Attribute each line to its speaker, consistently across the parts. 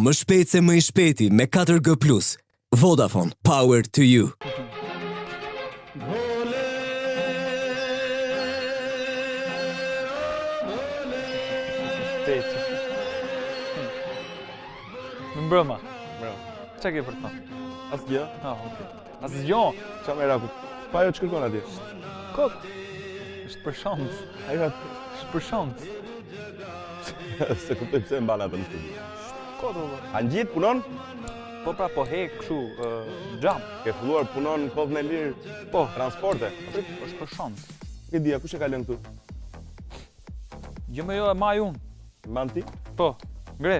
Speaker 1: më shpejt se më i shpejti me 4G+. Vodafone, power to you.
Speaker 2: Më mbrëma. Qa ke për të thënë?
Speaker 3: Asgjë.
Speaker 2: Okej. Asgjë.
Speaker 3: Qa me raku? Pa jo që kërkon atje.
Speaker 2: Kot. Është për shans. Është për shans.
Speaker 3: Se kuptoj pse e mban atë në studio.
Speaker 2: Kot o.
Speaker 3: A ngjit punon?
Speaker 2: Po pra po hek kështu xham.
Speaker 3: Ke filluar punon në kohën e lirë?
Speaker 2: Po.
Speaker 3: Transporte?
Speaker 2: Është për shans.
Speaker 3: Ke dia, kush e ka lënë këtu?
Speaker 2: Jo me jo e maj unë.
Speaker 3: Mban ti?
Speaker 2: Po. Ngre.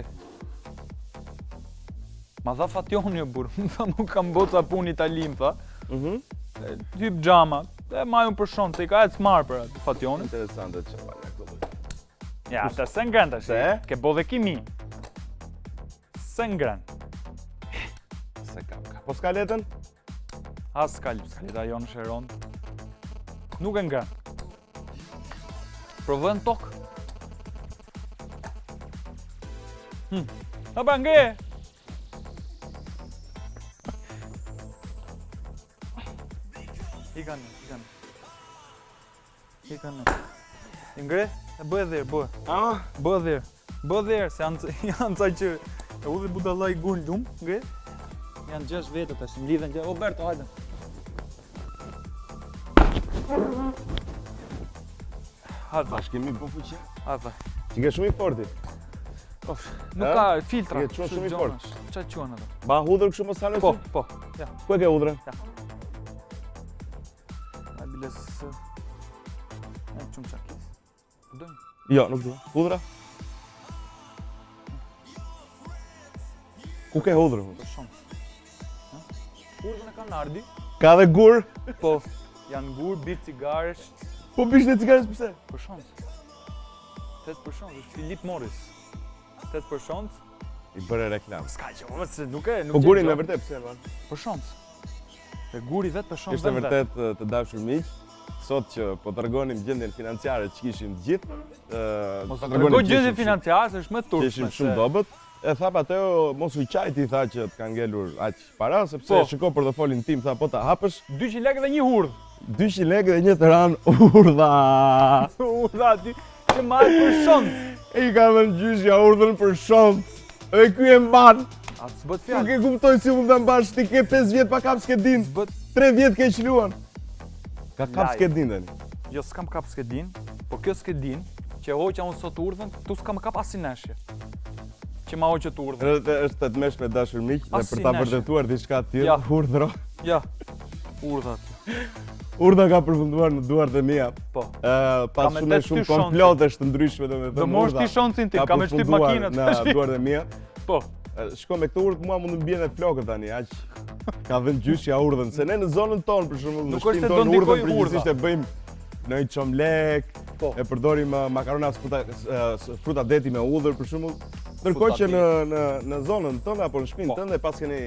Speaker 2: Ma dha Fationi jo burr. Më tha mu kam boca punë Itali, më tha. Hyp xhama. E maj unë për shans, se i ka ecë marr për atë Fationi.
Speaker 3: Interesante që pala këtu.
Speaker 2: Ja, të se ngren tash.
Speaker 3: Se?
Speaker 2: Ke bo dhe kimi. Se ngren.
Speaker 3: Se kam ka. Po s'ka letën?
Speaker 2: As s'ka leta jo në Sheron. Nuk e ngren. Provojnë tokë. A pra ngre! I kanë. Ngre, e bëhe dhirë, bëhe. Bëhe dhirë. Bëhe dhirë, se janë ca që e u dhe budallaj gurë lumë, ngre. Janë 6 vetët tash, më lidhen 6. Roberto, hajde. Hajde.
Speaker 3: Bash kemi po fuqi.
Speaker 2: Hajde.
Speaker 3: Ti ke shumë i forti.
Speaker 2: Nuk ka filtra.
Speaker 3: Je shumë i fort.
Speaker 2: Qa quen ato?
Speaker 3: Ba hudhër kështu mos halën?
Speaker 2: Po. Ja.
Speaker 3: Ku e ke hudhrën?
Speaker 2: Ja. A biles... E qumë qakis. Dojnë?
Speaker 3: Jo, nuk dua. Hudhra? Ku ke hudhrën?
Speaker 2: Për shumë. Urdhën e ka nardi.
Speaker 3: Ka dhe gur?
Speaker 2: Po. Janë gur, birë cigaresh.
Speaker 3: Po bish në cigaresh pëse?
Speaker 2: Për shumë. 8%, është Philip Morris. 8%.
Speaker 3: I bëre reklam.
Speaker 2: Ska që, se nuk e...
Speaker 3: Po gurin me vërtet pëse, man?
Speaker 2: Për shumë. E guri vetë për shumë
Speaker 3: Ishte vërtet të dashur miq, sot që po tregonim gjendjen financiare që kishim të gjithë.
Speaker 2: Mos tregoj gjendjen financiare, se është më turpshme.
Speaker 3: Kishim shumë dobët. E tha Pateo, mos u qajti, tha që të kanë ngelur aq para, sepse shiko portofolin tim, tha po ta hapësh.
Speaker 2: 200 lekë dhe një hurdh.
Speaker 3: 200 lekë dhe një tëran urdha.
Speaker 2: Urdha ti, që marrë për shont.
Speaker 3: E i ka dhënë gjyshja urdhën për shont. E ky e mban.
Speaker 2: A të s'bët fjallë?
Speaker 3: Nuk e kuptoj si mund të mbash, ti ke 5 vjet pa kap s'ke din. 3 vjet ke qluan. Ka kap s'ke din tani.
Speaker 2: Jo, s'kam kap s'ke din, po kjo s'ke din, që hoqja unë sot urdhën, tu s'kam kap asin neshje. Që ma hoqët urdhën.
Speaker 3: Është të mesh me dashur miq, dhe për ta vërtetuar diçka të tillë, urdhro.
Speaker 2: Ja, urdhat.
Speaker 3: Urdha ka përfunduar në duart e mia.
Speaker 2: Po.
Speaker 3: Pas shumë komplotesh të ndryshme domethënë.
Speaker 2: Do mosh ti shoncin tim, kam me shtyp makinat.
Speaker 3: Në duart e mia.
Speaker 2: Po.
Speaker 3: Shko me këtë urdhë mua mund të mbien e flokët tani, aq. Ka dhënë gjyshja urdhën, se ne në zonën tonë për shembull në shtëpinë tonë urdhën përgjithsisht e bëjmë në një çomlek, e përdorim makarona fruta deti me hudhër për shembull. Ndërkohë që në zonën tënde apo në shtëpinë tënde pas keni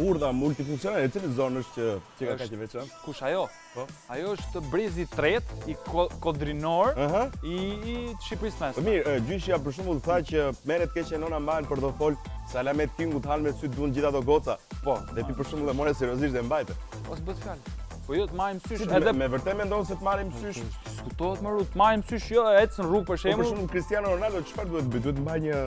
Speaker 3: urdha multifunksionale, e cili zonë është që ka kaq veçantë?
Speaker 2: Kush ajo?
Speaker 3: Po.
Speaker 2: Ajo është brezi i tretë i kodrinor i Shqipërisë Mesme.
Speaker 3: Po mirë, gjyshja për shembull tha që merret keq që nona mbajnë portofol Salamet Kingu të hanë me sy duan gjithë ato goca. Po, dhe ti për shembull e more seriozisht dhe mbajte.
Speaker 2: Po s'bët fjalë. Po jo të marrim sysh
Speaker 3: edhe me vërtet mendon se të marrim sysh.
Speaker 2: Diskutohet më rrugë, të marrim sysh jo ecën rrugë për shembull.
Speaker 3: Për shembull Cristiano Ronaldo çfarë duhet bëj? Duhet të mbaj një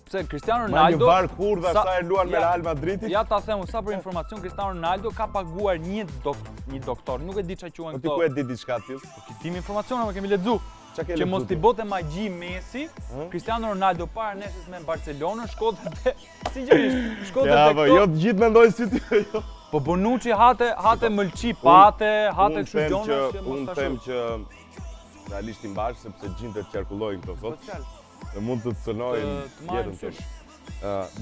Speaker 2: pse Cristiano Ronaldo
Speaker 3: një varg hurdha sa e luan me Real Madridin.
Speaker 2: Ja ta them sa për informacion, Cristiano Ronaldo ka paguar një doktor, nuk e di çfarë quhen
Speaker 3: këto. Po ti ku e di diçka ti?
Speaker 2: Po ti tim informacione, më kemi lexuar. Që mos t'i bote magji Messi, Cristiano Ronaldo para nesës me Barcelonën shkote te sinqerisht, shkote te
Speaker 3: këto. Ja, po jo të gjithë mendojnë si ti.
Speaker 2: Po Bonucci hate mëlçi pate, hate kështu gjona
Speaker 3: që mos tash. Unë them që realisht i mbash sepse gjindet qarkullojnë këto sot. Dhe mund të cënojnë jetën tonë.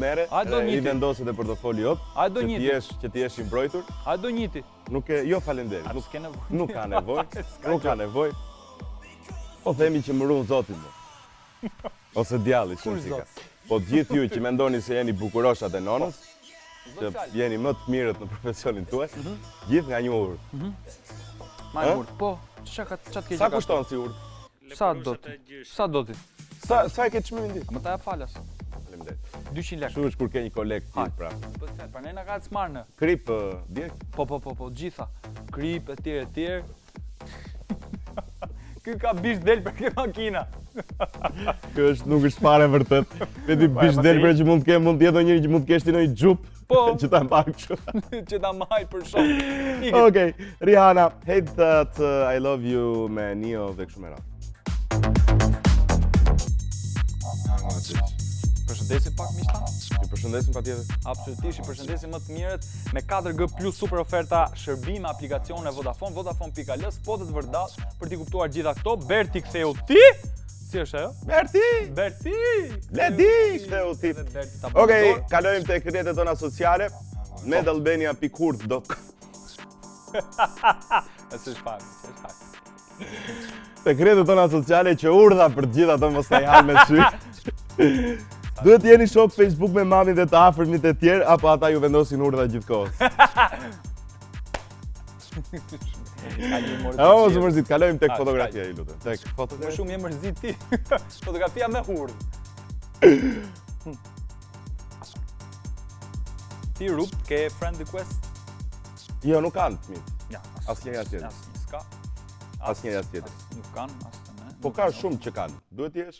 Speaker 3: Mere, i vendoset e portofoli jot, që ti jesh i mbrojtur.
Speaker 2: A do njëti?
Speaker 3: Nuk e, jo falenderit, nuk ka nevojë, nuk ka nevojë. Po themi që më ruan Zotin më. Ose djalli, shënësika. Po gjithë ju që mendoni se jeni bukuroshat e nonës, që jeni më të mirët në profesionin tuaj, gjithë nga një urë.
Speaker 2: Ma e urë, po, qatë keqe ka?
Speaker 3: Sa kushton si urë?
Speaker 2: Sa do ti? Sa do ti?
Speaker 3: Sa e ke çmimin ti?
Speaker 2: Më ta e falas.
Speaker 3: Faleminderit.
Speaker 2: 200 lekë.
Speaker 3: Kështu është kur ke një kolek tillë pra.
Speaker 2: Pra ne na ka të smarrë në.
Speaker 3: Krip, djeg.
Speaker 2: Po, gjitha. Krip etj. Ky ka bish del për këtë makina.
Speaker 3: Kjo është nuk është fare vërtet. Veti bish del për që mund të jetë ndonjëri që mund të kesh ti ndonjë xhup.
Speaker 2: Po.
Speaker 3: Që ta mbaj kështu.
Speaker 2: Që ta mbaj për shok.
Speaker 3: Okej, Rihanna, Hate That I Love You me Nio dhe kështu me radhë.
Speaker 2: Përshëndesim pak miqtan.
Speaker 3: Ju përshëndesim patjetër.
Speaker 2: Absolutisht, i përshëndesim më të mirët me 4G plus super oferta shërbime aplikacione Vodafone, vodafone.al, spotet vërdat për t'i kuptuar gjitha këto. Berti ktheu ti. Si është ajo? Berti!
Speaker 3: Ledi ktheu ti. Okej, kalojmë tek rrjetet tona sociale. medalbania.hurt.com.
Speaker 2: S'është fakt.
Speaker 3: Tek rrjetet tona sociale që urdha për të gjithë ato mos ta hal me sy. Duhet jeni shok Facebook me mamin dhe të afërmit e tjerë, apo ata ju vendosin urdha gjithkohës? Mos u mërzit, kalojmë tek fotografia, i lutem. Tek fotografia.
Speaker 2: Më shumë je mërzit ti. Fotografia me hurë. Ti Rup, ke friend request?
Speaker 3: Jo, nuk kanë të mitë.
Speaker 2: Ja,
Speaker 3: asnjëri as tjetër.
Speaker 2: Asnjë s'ka.
Speaker 3: Asnjëri as tjetër.
Speaker 2: Nuk kanë, as të ne.
Speaker 3: Po ka shumë që kanë. Duhet jesh?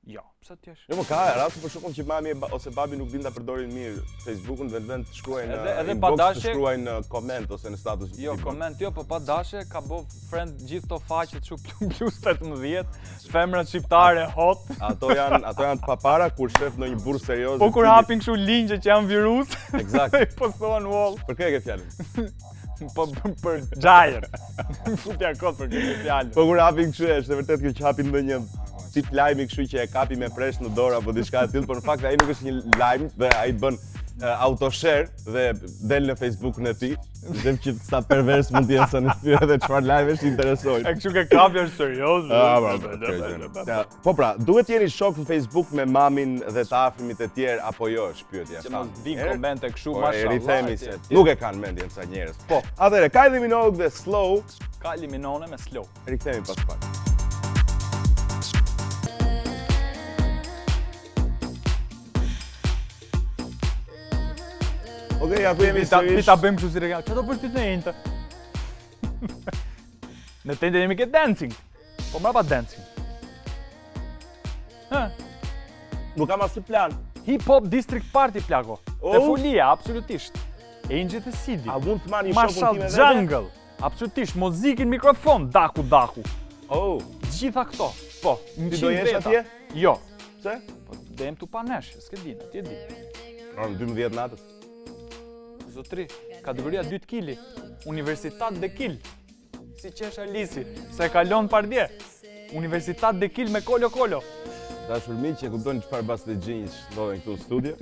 Speaker 2: Jo, pse t'jesh?
Speaker 3: Jo, më ka raste për shkakun që mami ose babi nuk din ta përdorin mirë Facebook-un, vetëm të shkruajnë
Speaker 2: edhe
Speaker 3: inbox,
Speaker 2: pa
Speaker 3: të
Speaker 2: dashje
Speaker 3: shkruajnë në koment ose në status.
Speaker 2: Jo, koment jo, po pa dashje ka bë friend gjithë to faqe çu plus 18, femrat shqiptare hot.
Speaker 3: Ato janë të papara kur shef ndonjë burr serioz.
Speaker 2: Po kur hapin kështu lingje që janë virus.
Speaker 3: Eksakt.
Speaker 2: Postohen wall.
Speaker 3: Për kë e ke fjalën?
Speaker 2: Po për xhajer. Futja kot për këtë fjalë.
Speaker 3: Po kur hapin kështu është vërtet kjo që hapin ndonjë tip lajmi kështu që e kapi me presh në dorë apo diçka e tillë, por në fakt ai nuk është një lajm dhe ai bën auto-share dhe del në Facebook-un e tij. Them që sa pervers mund të jenë sa në fytyrë dhe çfarë lajmesh i interesojnë.
Speaker 2: E kështu që kapi është serioz.
Speaker 3: Po pra, duhet jeni shok në Facebook me mamin dhe të afërmit e tjerë apo jo, është pyetja.
Speaker 2: Që mos vin komente kështu
Speaker 3: Po,
Speaker 2: mashallah.
Speaker 3: rithemi se nuk e kanë mendjen sa njerëz. Po, atëherë Kylie Minogue dhe Slow.
Speaker 2: Kylie Minogue me Slow.
Speaker 3: Rikthemi pas pak. Okej, ja ku jemi sërish.
Speaker 2: Ti ta bëjmë kështu si regal. Çfarë do bësh ti në Inter? Në tendë jemi ke dancing. Po mbrapa dancing.
Speaker 3: Nuk kam asnjë plan.
Speaker 2: Hip Hop District Party plako. Te Folia, absolutisht. Angel the City.
Speaker 3: A mund të marrë një shokun
Speaker 2: Marshall
Speaker 3: tim edhe?
Speaker 2: Jungle. Absolutisht, muzikën, mikrofon, daku.
Speaker 3: Oh,
Speaker 2: Gjitha këto. Po,
Speaker 3: ti do jesh atje?
Speaker 2: Jo.
Speaker 3: Pse?
Speaker 2: Po dem tu pa nesh, s'ke di, ti e di.
Speaker 3: Pra në 12 natës.
Speaker 2: Zotri, kategoria 2 kili, Universitat de Kil. Si qesh Alisi, se kalon pardje. Universitat de Kil me kolo.
Speaker 3: Dashur miq, e kuptoni çfarë bastegjinj ndodhen këtu në studio.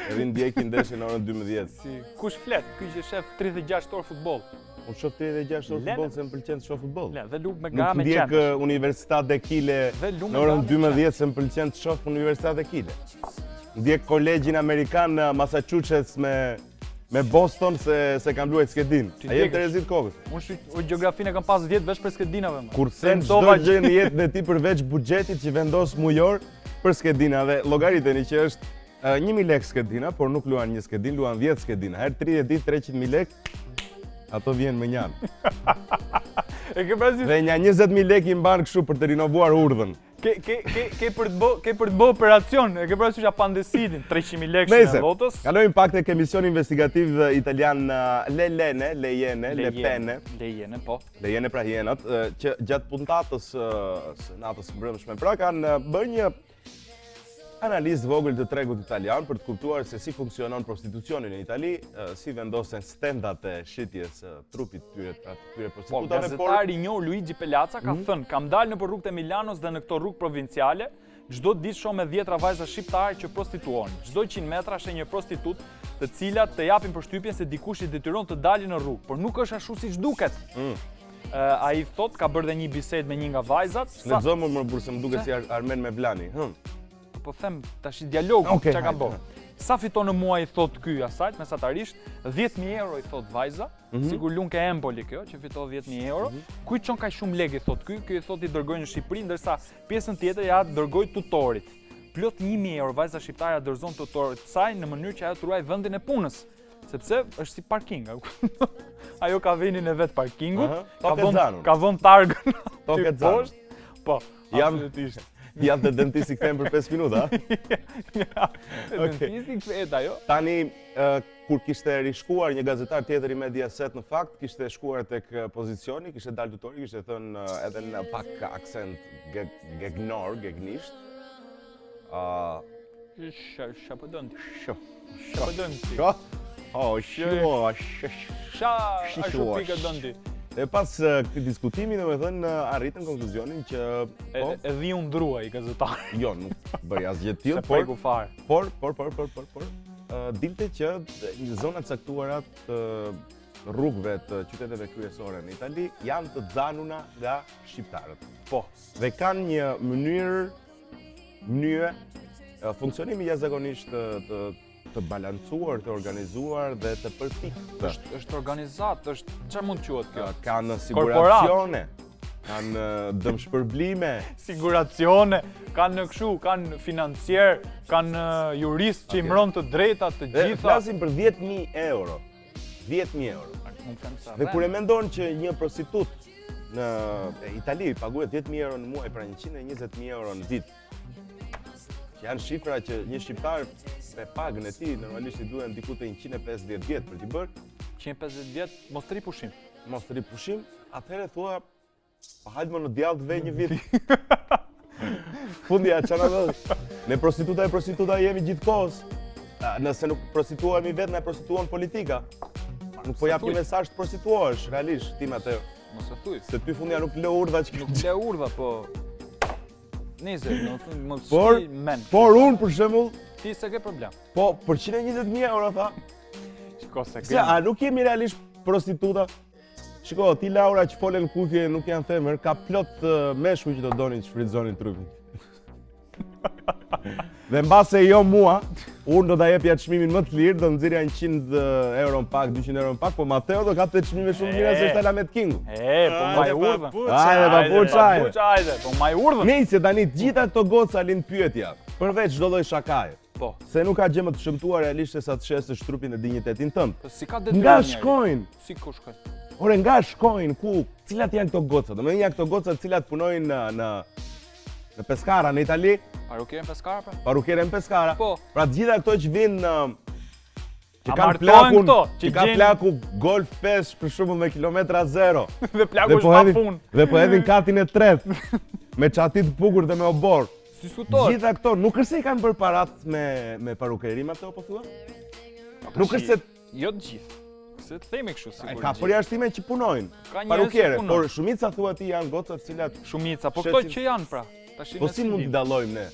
Speaker 3: Edhe ndjekin ndeshjen në orën 12.
Speaker 2: Si kush flet? Ky që shef 36 orë futboll.
Speaker 3: Unë shoh 36 orë futboll se më pëlqen të shoh futboll.
Speaker 2: Le, dhe luk me
Speaker 3: Nuk
Speaker 2: gara me
Speaker 3: ndjek
Speaker 2: qenë.
Speaker 3: Universitat de Kile
Speaker 2: Dhe lumë
Speaker 3: në orën
Speaker 2: nga me
Speaker 3: 12 se më pëlqen të shoh Universitat de Kile. Ndjek kolegjin amerikan në Massachusetts me Boston se kam luajt skedin. A jem Terezit kokës?
Speaker 2: Unë gjeografinë e kam pas 10 veç për skedinave më.
Speaker 3: Kur sen çdo gjë në jetën e ti përveç buxhetit që vendos mujor për skedina dhe llogariteni që është 1000 lekë skedina, por nuk luan një skedin, luan 10 skedina. Herë 30 ditë 300.000 lekë. Ato vjen më njanë.
Speaker 2: E ke parasysh?
Speaker 3: Dhe nja 20.000 lekë i mban kështu për të rinovuar urdhën.
Speaker 2: Ke për të bë operacion, e ke parasysh apandesitin, 300.000 lekë në lotës.
Speaker 3: Kalojmë pak tek emisioni investigativ italian Lejene,
Speaker 2: po.
Speaker 3: Lejene pra hienat, që gjatë puntatës së natës së mbrëmshme pra kanë bërë një analizë vogël të tregut italian për të kuptuar se si funksionon prostitucioni në Itali, si vendosen stendat e shitjes trupit tyre prostitutave.
Speaker 2: Po, gazetari i njohur Luigi Pelaca ka thënë, kam dalë nëpër rrugët e Milanos dhe në këto rrugë provinciale, çdo ditë shoh me 10 vajza shqiptare që prostituohen. Çdo 100 metra sheh një prostitut, të cilat të japin përshtypjen se dikush i detyron të dalin në rrugë, por nuk është ashtu siç duket. Ai thot ka bërë dhe një bisedë me një nga vajzat.
Speaker 3: Lexo më burse më duket si Armen me Vlani.
Speaker 2: Po them tash dialogu çka ka bërë. Sa fiton në muaj thot ky asajt mesatarisht 10.000 euro i thot vajza, sigur lunk e Empoli kjo që fiton 10.000 euro. Kujt çon kaq shumë lekë thot ky i thot i dërgoj në Shqipëri ndërsa pjesën tjetër ja dërgoj tutorit. plot 1000 euro vajza shqiptare dorëzon të autorit të saj në mënyrë që ajo të ruaj vendin e punës, sepse është si parking. Ajo ka venin e vet parkingut, ka vënë targën aty poshtë. Po, absolutisht.
Speaker 3: Jam të dentisti kthejmë për 5 minuta.
Speaker 2: Dentisti kthehet ajo.
Speaker 3: Tani, kur kishte rishkuar një gazetar tjetër i Mediaset, në fakt, kishte shkuar tek pozicioni, kishte dalë tutori, kishte thënë edhe në pak aksent gegnisht.
Speaker 2: Shapëdënti.
Speaker 3: Shapëdënti.
Speaker 2: Shapëdënti. dëndi.
Speaker 3: E pas këtë diskutimi, domethënë arritën konkluzionin që
Speaker 2: e dhiu ndrua i gazetar.
Speaker 3: Jo, nuk bëri asgjë të tillë, por dilte që në zonat caktuara të rrugëve të qyteteve kryesore në Itali janë të zanuna nga shqiptarët.
Speaker 2: Po.
Speaker 3: Dhe kanë një mënyrë funksionimi jashtëzakonisht të balancuar, të organizuar dhe të përpiktë.
Speaker 2: Është organizat, çfarë mund të quhet kjo?
Speaker 3: Kanë siguracione, kanë dëmshpërblime,
Speaker 2: siguracione, kanë kështu, kanë financier, kanë jurist që i mbron të drejtat të gjitha.
Speaker 3: Flasim për 10.000 euro. 10.000 euro. Dhe kur e mendon që një prostitut në Itali paguhet 10.000 euro në muaj, pra 120.000 euro në ditë, që janë shifra që një shqiptar me pagën e tij normalisht i duhen diku te 150 vjet për t'i bërë.
Speaker 2: 150 vjet, mos të ri pushim.
Speaker 3: Mos të ri pushim, atëherë thua, pa hajtë më në djallë të vej një vit. Fundja, çana vë. Ne prostituta jemi gjithkohës. Nëse nuk prostituohemi vetë, ne prostituon politika. Nuk po jap një mesazh të prostituohesh, realisht, tim atë.
Speaker 2: Mos e thuj.
Speaker 3: Se ty fundja nuk le urdha që
Speaker 2: nuk le urdha, po Nize, mos shi men.
Speaker 3: Por unë për shembull,
Speaker 2: ti s'e ke problem.
Speaker 3: Po, për 120.000 euro tha.
Speaker 2: Shiko se
Speaker 3: ke. A nuk jemi realisht prostituta? Shiko, ti Laura që folen kufje nuk janë themër, ka plot meshkuj që do donin të shfrytëzonin trupin. Dhe mbase jo mua, unë do ta jepja çmimin më të lirë, do nxirja 100 euro në pak, 200 euro në pak, po Mateo do kapte çmime shumë mira se është Alamet Kingu.
Speaker 2: Po maj urdhën.
Speaker 3: Hajde, papuç,
Speaker 2: hajde, po maj urdhën.
Speaker 3: Nice tani të gjitha këto goca lind pyetja, përveç çdo lloj shakaje.
Speaker 2: Po.
Speaker 3: Se nuk ka gjë më të shëmtuar realisht se sa të shesësh trupin e dinjitetin tënd.
Speaker 2: Po si ka detyrim?
Speaker 3: Nga shkojnë?
Speaker 2: Si ku shkojnë?
Speaker 3: Ore, nga shkojnë ku? Cilat janë këto goca? Domethënë janë këto goca të cilat punojnë në Pescara në Itali.
Speaker 2: Parukere në Pescara, pra?
Speaker 3: Parukere në Pescara.
Speaker 2: Po.
Speaker 3: Pra të gjitha këto që vinë që kanë plaku Golf 5 për shembull me kilometra 0.
Speaker 2: Dhe plaku është pa punë.
Speaker 3: Dhe po hedhin katin e tretë me çati të bukur dhe me obor.
Speaker 2: Si sutor.
Speaker 3: Gjitha këto nuk është se i kanë bërë parat me parukeri ato po thua? Nuk është se
Speaker 2: jo të gjithë. Se të themi kështu sigurisht.
Speaker 3: Ka përjashtime që punojnë. Parukere, por shumica thua ti janë goca të cilat
Speaker 2: shumica, po këto që janë pra.
Speaker 3: Po si mund t'i dallojmë ne?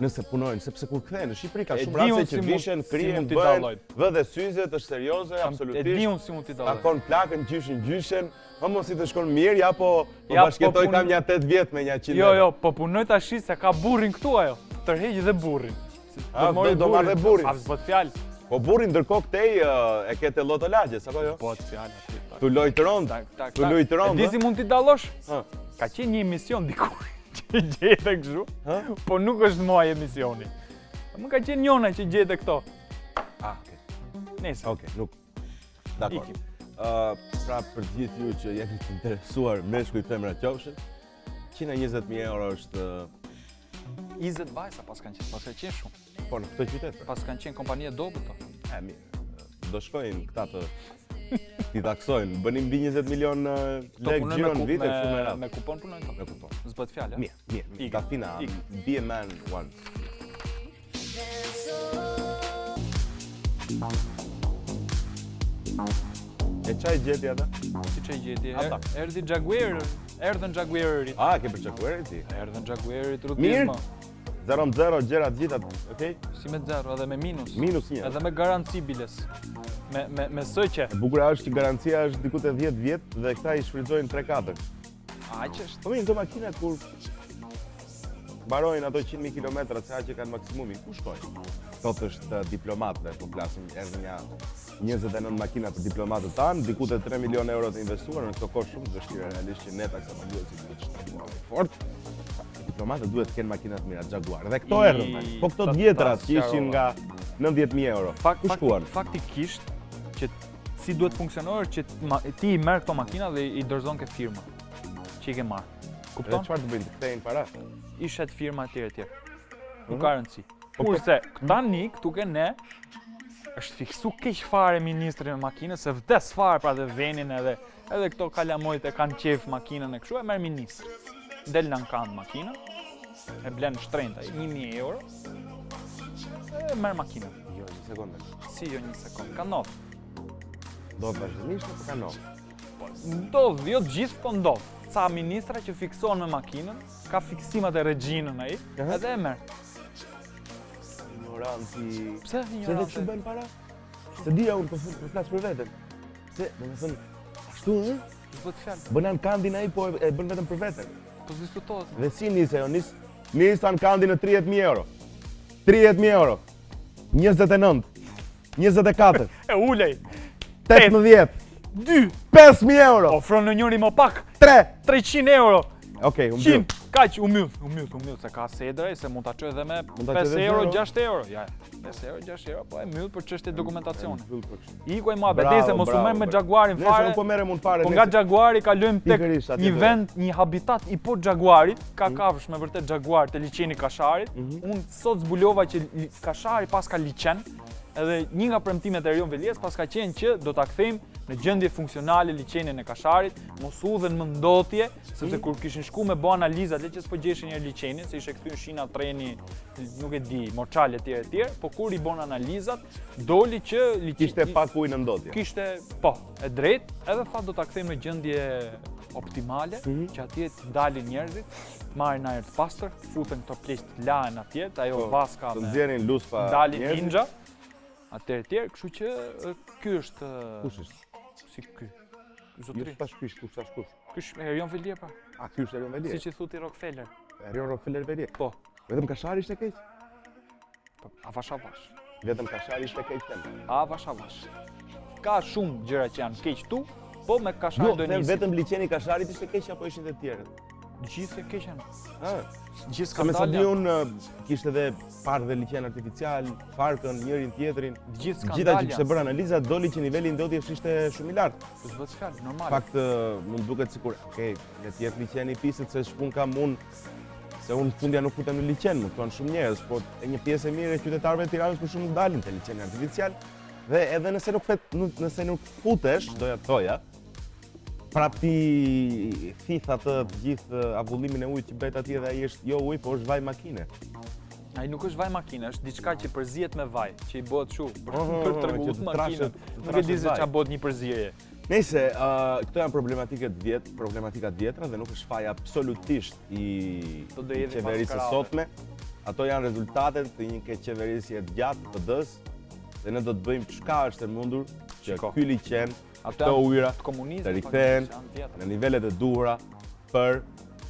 Speaker 3: Nëse punojnë, sepse kur kthehen në Shqipëri ka shumë raste që vishen, krijen, bëjnë, vë dhe syzet, është serioze, absolutisht.
Speaker 2: E di unë si mund t'i dallojmë.
Speaker 3: Takon plakën, gjyshin, mos i të shkon mirë, ja po bashkëtoj kam një 8 vjet me një 100 euro.
Speaker 2: Jo, po punoj tash se ka burrin këtu ajo. Tërheq dhe burrin.
Speaker 3: Do marrë dhe burrin.
Speaker 2: A s'bët fjalë.
Speaker 3: Po burrin ndërkohë këtej e ke te Loto Lagjes, apo jo?
Speaker 2: Po të fjalë aty.
Speaker 3: Tu lojtëron. Tu lojtëron.
Speaker 2: E di si mund t'i dallosh? Ka qenë një emision diku që gjete kështu, po nuk është muaj emisioni. Më ka qenë njona që gjete këto.
Speaker 3: Okej.
Speaker 2: Nëse.
Speaker 3: Okej, nuk. Dakor. Pra për gjithë ju që jeni të interesuar meshkuj femra qofshin, 120.000 euro është
Speaker 2: 20 vajza pas kanë qenë shumë.
Speaker 3: Po në këtë qytet.
Speaker 2: Pas kanë qenë kompanie dobët to.
Speaker 3: Mirë. Do shkojnë këta të t'i taksojnë, bënim mbi 20 milion lek gjiro në vit e fumerat.
Speaker 2: Me kupon punojnë to?
Speaker 3: Me kupon.
Speaker 2: S'bët fjalë,
Speaker 3: Mirë. Dafina, be a man once. E qaj gjeti ata?
Speaker 2: Si qaj gjeti? Erdi Jaguar, erdhën Jaguarit.
Speaker 3: Ke për Jaguarit ti?
Speaker 2: Erdhën Jaguarit rutizma.
Speaker 3: 0-0 gjera të gjithat, okej?
Speaker 2: Si me 0, edhe me minus.
Speaker 3: Minus 1.
Speaker 2: Edhe me garanci biles. Me sëqe.
Speaker 3: E bukura është që garancia është diku te 10 vjet dhe këta i shfrytëzojnë 3-4.
Speaker 2: Aq është.
Speaker 3: Po mirë, këto makina kur mbarojnë ato 100.000 kilometra se që kanë maksimumi, ku shkojnë? Sot është diplomatë, po flasim, erdhën ja 29 makina për diplomatët tanë, diku te 3 milion euro të investuar në këto kohë shumë të vështira realisht që ne taksapaguesit duhet të shtrëngojmë fort. diplomatët duhet të kenë makina të mira Jaguar. Dhe këto erdhën. Po këto të vjetrat që ishin nga 90.000 euro. Ku shkuan?
Speaker 2: Faktikisht që si duhet funksionorë që ti i merr këto makina dhe i dorëzon ke firma që i ke marrë. Kupton?
Speaker 3: Çfarë të bëjnë? Të kthejnë para?
Speaker 2: I shet firma etj. Nuk ka rëndësi. Kurse tani këtu ke ne është fiksu keq fare ministri me makinën, se vdes fare pra dhe venin edhe këto kalamojt e kanë qef makinën e kështu, e merr ministri. Del në kanë makinën, e blen shtrenjta, 1.000 euro, e merr makinën.
Speaker 3: Jo, një sekondë.
Speaker 2: Si jo një sekundë, ka ndodh.
Speaker 3: Do të vazhdimisht apo ka ndodh?
Speaker 2: Ndodh, jo të gjithë, po ndodh. Ca ministra që fikson me makinën, ka fiksimat e regjinën ai, edhe e merr.
Speaker 3: Ignoranti.
Speaker 2: Pse
Speaker 3: Se dhe
Speaker 2: ignorante?
Speaker 3: kështu bëjnë para? Se dija unë po flas për veten. Se, domethënë, ashtu ë?
Speaker 2: S'do të fjalë.
Speaker 3: Bën ankandin ai po e bën vetëm për veten.
Speaker 2: Po diskutohet.
Speaker 3: Dhe si nisi ajo? Nis ankandin në 30.000 euro. 30.000 euro. 29. 24.
Speaker 2: E ulej.
Speaker 3: 18.
Speaker 2: 2.
Speaker 3: 5.000 euro.
Speaker 2: Ofron në njëri më pak.
Speaker 3: 3.
Speaker 2: 300 euro.
Speaker 3: Okej, unë bëj.
Speaker 2: 100. Kaq, u mbyll, se ka sedre, se mund ta çoj edhe me
Speaker 3: Mund ta
Speaker 2: 5
Speaker 3: çoj edhe
Speaker 2: euro,
Speaker 3: zero.
Speaker 2: 6 euro. Ja, 5 euro, 6 euro, po e mbyll për çështje dokumentacione.
Speaker 3: Bravo,
Speaker 2: Ikuaj mua betejse mos u merr me Jaguarin
Speaker 3: Nëse
Speaker 2: fare.
Speaker 3: unë po merrem unë fare.
Speaker 2: Po nga Jaguari kalojmë tek
Speaker 3: Pikërisht atje
Speaker 2: një
Speaker 3: do.
Speaker 2: vend, një habitat i po Jaguarit, ka kafshë me vërtet Jaguar të liçeni Kasharit. Unë sot zbulova që Kashari pas ka liçen, edhe një nga premtimet e Erion Velies pas ka qenë që do ta kthejmë në gjendje funksionale liçenin e Kasharit, mos udhen më ndotje, sepse kur kishin shku me bë analizat, le që s'po gjeshin një liçenin, se ishte kthyer shina treni, nuk e di, Moçale etj, po kur i bën analizat, doli që
Speaker 3: Kishte pak ujë në ndotje.
Speaker 2: Kishte, po, e drejt, edhe tha do ta kthejmë në gjendje optimale, që atje të dalin njerëzit, të marrin ajër të pastër, të futen këto pleqë të lahen atje, të ajo vaska
Speaker 3: Të
Speaker 2: me
Speaker 3: nxjerrin luspa.
Speaker 2: dalin
Speaker 3: njerëzit.
Speaker 2: ninja, atër, kështu që ky është
Speaker 3: Kush është?
Speaker 2: si ky.
Speaker 3: Jo
Speaker 2: Zotri.
Speaker 3: s'pash kush, kush tash kush.
Speaker 2: Ky është Erion Velier pra.
Speaker 3: A ky është Erion Velier?
Speaker 2: Siç i thuti Rockefeller.
Speaker 3: Erion Rockefeller Velier.
Speaker 2: Po,
Speaker 3: Vetëm Kashari ishte keq?
Speaker 2: po, avash avash.
Speaker 3: Vetëm Kashari ishte keq them.
Speaker 2: Avash avash. Ka shumë gjëra që janë keq tu, po me Kashari
Speaker 3: Jo,
Speaker 2: do
Speaker 3: them
Speaker 2: nisim.
Speaker 3: vetëm liçeni Kasharit ishte keq apo ishin të tjerët?
Speaker 2: Gjithë e keq janë.
Speaker 3: Ah,
Speaker 2: Gjithë
Speaker 3: se me sa di
Speaker 2: skandalja.
Speaker 3: unë kishte edhe parë dhe liçen artificial, farkën njërin tjetrin.
Speaker 2: Gjithë
Speaker 3: Gjitha që
Speaker 2: skandalja.
Speaker 3: kishte bërë analizat doli që niveli i ndotjes ishte shumë i lartë.
Speaker 2: Po s'bëhet fjalë, normal.
Speaker 3: Fakt mund duket sikur, okay, le të jetë liçeni i pisit se shpun kam unë se unë fundja nuk futem në liçen, më thonë shumë njerëz, po e një pjesë e mirë e qytetarëve të Tiranës për shumë dalin te liçeni artificial. Dhe edhe nëse nuk futesh, doja të thoja, prap ti thith atë të gjithë avullimin e ujit që bëhet atje dhe ai është jo ujë, po është vaj makine.
Speaker 2: Ai nuk është vaj makine, është diçka që përzihet me vaj, që i bëhet kështu për
Speaker 3: që
Speaker 2: treguar
Speaker 3: të
Speaker 2: makinën.
Speaker 3: trashet
Speaker 2: Nuk e di se
Speaker 3: vaj.
Speaker 2: ç'a bëhet një përzierje.
Speaker 3: Nëse këto janë problematikat vjetra dhe nuk është faja absolutisht i
Speaker 2: Do jetë
Speaker 3: qeverisë
Speaker 2: pas
Speaker 3: sotme. Ato janë rezultatet të një qeverisje të gjatë PD-s dhe ne do të bëjmë çka është e mundur që
Speaker 2: Shiko.
Speaker 3: ky liçen,
Speaker 2: Ato
Speaker 3: këto
Speaker 2: janë
Speaker 3: ujëra
Speaker 2: të komunizmit,
Speaker 3: të rikthehen
Speaker 2: janë vjetra.
Speaker 3: në nivelet e duhura për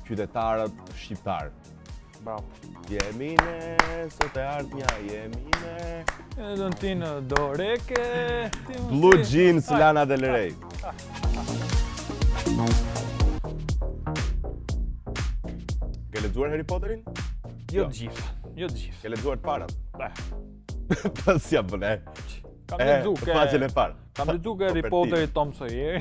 Speaker 3: qytetarët shqiptar.
Speaker 2: Bravo.
Speaker 3: Jemi ne, sot e ardhmja jemi ne.
Speaker 2: Edhe ti në doreke.
Speaker 3: Blue Jeans Lana Del Rey. Ke lexuar Harry Potterin?
Speaker 2: Jo të gjitha, jo të gjitha.
Speaker 3: Ke lexuar të parat?
Speaker 2: Beh,
Speaker 3: Pas ja bën e.
Speaker 2: Kam lexu ke
Speaker 3: Faqen e parë.
Speaker 2: Kam lexu ke Harry
Speaker 3: Kopertina.
Speaker 2: Potteri Tom Sawyer.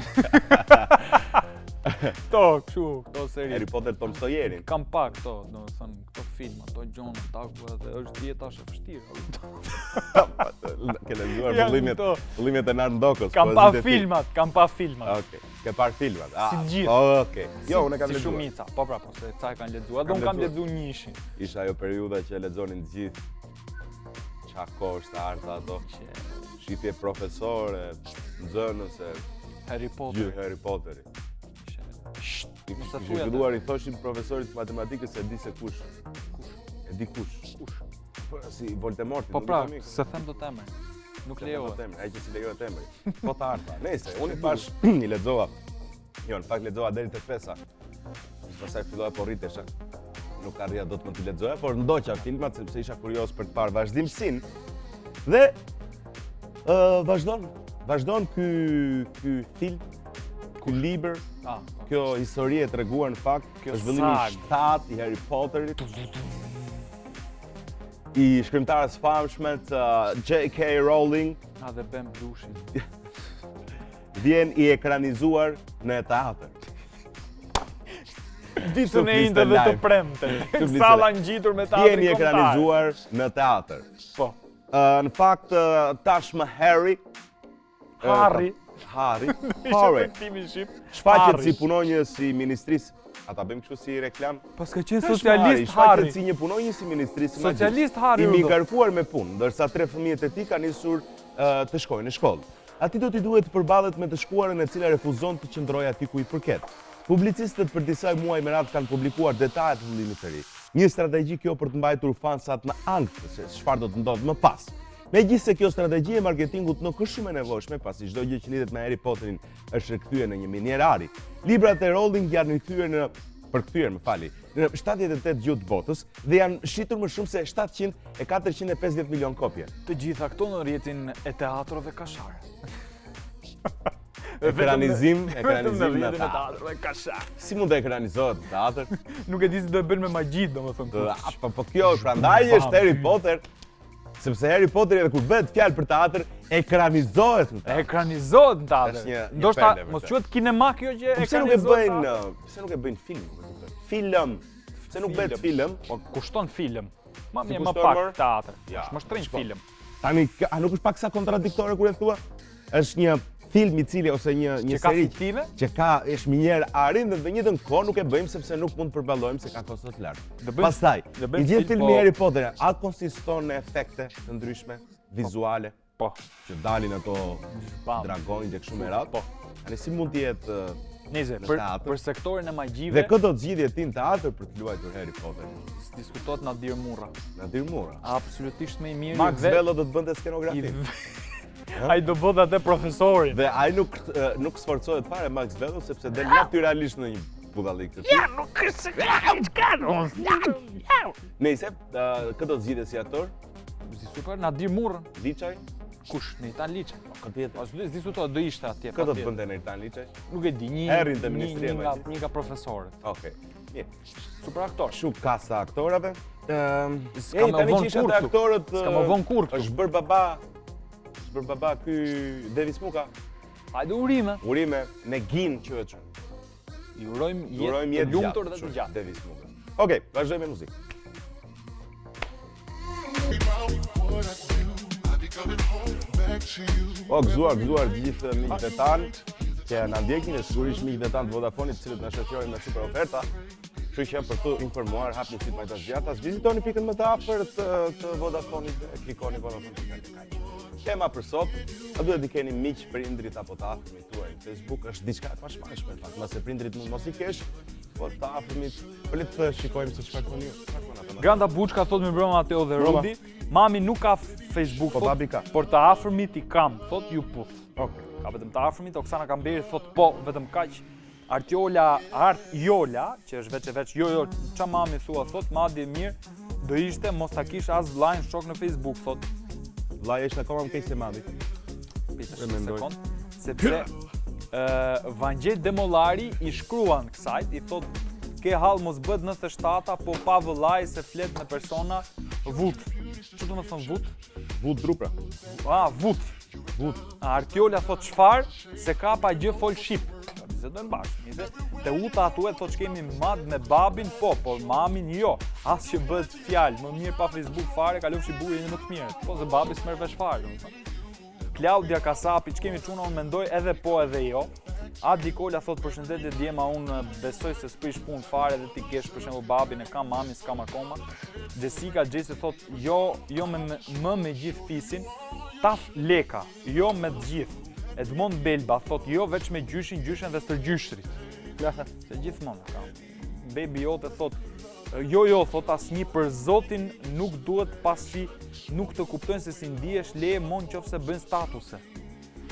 Speaker 2: Këto, kështu, këto seri.
Speaker 3: Harry Potter Tom Sawyerin.
Speaker 2: Kam pak këto, domethënë, këto film, ato John Taku edhe është dietash e vështirë.
Speaker 3: Ke lexuar
Speaker 2: Janë
Speaker 3: vëllimet
Speaker 2: këto.
Speaker 3: vëllimet e Nardokos.
Speaker 2: Kam pa filmat, kam pa filmat.
Speaker 3: Okej. Ke parë filmat?
Speaker 2: Si gjithë.
Speaker 3: Okej. Jo, unë e kam
Speaker 2: Si
Speaker 3: lexuar.
Speaker 2: shumica, po pra, po se ca e kanë lexuar, dhe unë kam lexuar njëshin.
Speaker 3: Isha ajo periudha që lexonin të gjithë. Qa koshtë arta ato. Shitje profesore, nxënëse,
Speaker 2: Harry Potter.
Speaker 3: gjithë Harry Potteri.
Speaker 2: Mos e
Speaker 3: Kishte
Speaker 2: thuaj atë.
Speaker 3: filluar i thoshin profesorit matematikës se di se kush. E di kush.
Speaker 2: Kush?
Speaker 3: Po si Voldemorti.
Speaker 2: Po
Speaker 3: nuk
Speaker 2: pra,
Speaker 3: di të mikë.
Speaker 2: se them do të emër. Nuk lejohet.
Speaker 3: Ai që si lejohet emri. Po të arta. Nëse unë i pash i lexova. Jo, në fakt lexova deri te 5-a. Pastaj fillova po rritesha. Nuk arrija dot më të lexoja, por ndoqa filmat sepse isha kurioz për të parë vazhdimsinë. Dhe vazhdon ky film, ky libër
Speaker 2: Ah,
Speaker 3: kjo histori e treguar në fakt, është zhvillimi 7 i Harry Potterit. I shkrimtarës famshmet J.K. Rowling.
Speaker 2: A dhe bëm blushin.
Speaker 3: Vjen i ekranizuar në teatr.
Speaker 2: Ditën e indë dhe të premte. Salla ngjitur me teatrin
Speaker 3: kombëtar. Vjen i ekranizuar në teatr.
Speaker 2: Po.
Speaker 3: Në fakt tashmë Harry. Shfaqet si punonjës i ministrisë. Ata bëjmë kështu si reklam.
Speaker 2: Po s'ka qenë socialist Harry.
Speaker 3: Shfaqet si një punonjës i ministrisë.
Speaker 2: Socialist Harry.
Speaker 3: I mikarkuar me punë, ndërsa 3 fëmijët e tij kanë nisur të shkojnë në shkollë. Ati do t'i duhet të përballet me të shkuarën e cila refuzon të qëndrojë aty ku i përket. Publicistët për disa muaj me radhë kanë publikuar detajet të vendimit të ri. Një strategji kjo për të mbajtur fansat në ankth se çfarë do të ndodhë më pas. Megjithëse kjo strategji e marketingut nuk është shumë e nevojshme, pasi çdo gjë që lidhet me Harry Potterin është rikthyer në një minierë ari. Librat e Rowling janë rikthyer në 78 gjuhë të botës dhe janë shitur më shumë se 700 e 450 milion kopje.
Speaker 2: Të gjitha këto në rrjetin e teatrove kashar.
Speaker 3: Ekranizim në
Speaker 2: teatrove kashar.
Speaker 3: Si mund të ekranizohet në teatr?
Speaker 2: Nuk e di se do e bëjnë me magji, domethënë.
Speaker 3: Po kjo prandaj është Harry Potter. Sepse Harry Potter edhe kur bëhet fjalë për teatr, ekranizohet në teatr.
Speaker 2: Ekranizohet në teatr. Ndoshta mos quhet kinema kjo që ekranizohet.
Speaker 3: Pse nuk e bëjnë film? Film. Pse nuk bëhet film?
Speaker 2: Po kushton film. Ma mirë më pak teatr. Është më shtrenjtë film.
Speaker 3: Tani a nuk është pak sa kontradiktore kur e thua? Është një film i cili ose një seri që është minierë ari dhe në të njëjtën kohë nuk e bëjmë sepse nuk mund të përballojmë se ka kosto të lartë. Pastaj, i gjithë filmi Harry Potter a konsiston në efekte të ndryshme vizuale?
Speaker 2: Po.
Speaker 3: Që dalin ato dragonjë dhe kështu me radhë?
Speaker 2: Po.
Speaker 3: Ani si mund të jetë
Speaker 2: Nize, për sektorin e magjive.
Speaker 3: Dhe këtë do të zgjidhje ti në teatr për të luajtur Harry Potter.
Speaker 2: Diskutohet Nadir Murra.
Speaker 3: Nadir Murra.
Speaker 2: Absolutisht më i mirë.
Speaker 3: Max Bello do të bënte skenografin.
Speaker 2: Ai do bëhet atë profesorin.
Speaker 3: Dhe ai nuk sforcohet fare Max Bello sepse del natyrisht në një budallik të tij.
Speaker 2: Ja, nuk është se ka.
Speaker 3: Nëse këtë do të zgjidhje si aktor?
Speaker 2: Si super Nadir Murra.
Speaker 3: Liçaj?
Speaker 2: Kush? Nitan Liçaj.
Speaker 3: Këtë
Speaker 2: Pas diskutohet do ishte atje.
Speaker 3: Këtë do të bënte Nitan Liçaj?
Speaker 2: Nuk e di, një nga profesorët.
Speaker 3: Okej. Mirë.
Speaker 2: Super aktor.
Speaker 3: Shumë kasta aktorave.
Speaker 2: Ska më vonë kurrë
Speaker 3: aktorët.
Speaker 2: Ska më vonë kurrë.
Speaker 3: Është bër baba. Është bër baba ky Devis Muka.
Speaker 2: Hajde urime.
Speaker 3: Urime në Gin quhet.
Speaker 2: I urojmë jetë lumtur dhe të gjatë.
Speaker 3: Devis Muka. Okej, vazhdojmë me muzikë. O, gëzuar gjithë miqtë e tanë që na ndjekin e sigurisht miqtë e tanë të Vodafonit, të cilët na shoqërojnë me super oferta. Kështu që për të informuar, hapni site më të zgjatas, vizitoni pikën më të afërt të Vodafonit dhe klikoni vodafone.al. Tema për sot, a duhet të keni miq prindrit apo të afërmit tuaj në Facebook, është diçka e pashmangshme, fakt, nëse prindrit mund mos I kesh, po të afërmit, po le të shikojmë se çfarë thoni ju.
Speaker 2: Granda Buçka thot më mbrëma Mateo dhe Rudi, mami nuk ka Facebook,
Speaker 3: po babi ka.
Speaker 2: Por të afërmit I kam, thot ju puth.
Speaker 3: Okej.
Speaker 2: Ka vetëm të afërmit, Oksana Kamberi thot po, vetëm kaq. Artjola, që është veç jo, qa mami thua, thot, madje mirë, do ishte mos ta kish as vllajn shok në Facebook, thot.
Speaker 3: Vllai është akoma më keq se mami.
Speaker 2: Pita një sekond, sepse Vangjel Demollari I shkruan kësajt, I thot, ke hall mos bët 97, po pa vëllaj se flet me persona vut. Që do më thon vut?
Speaker 3: Vut drupra.
Speaker 2: Vut. Artjola thot çfar, se ka pa gjë fol shqip. Se do në bashkë, te uta atu e thot që kemi mad me babin, po, por mamin jo. As që bët fjalë, më mirë pa Facebook fare, kalofshi buje një më të mirë. Po, se babi s'merr vesh fare. Klaudia Kasapi, që kemi quna, unë mendoj edhe po edhe jo. Adi Kola thot përshëndetje djema, unë besoj se s'prish punë fare dhe ti kesh për shembull babin e kam, mamin s'kam akoma. Jessica Gjese thot, jo me gjithë fisin, taf leka, jo me të gjithë. Edmond Belba thot jo veç me gjyshin dhe stërgjyshrit. Se gjithmonë ka. Baby jote thot jo thot asnjë për Zotin nuk duhet pasi nuk të kuptojnë se si ndihesh leje mon qofse bën statuse.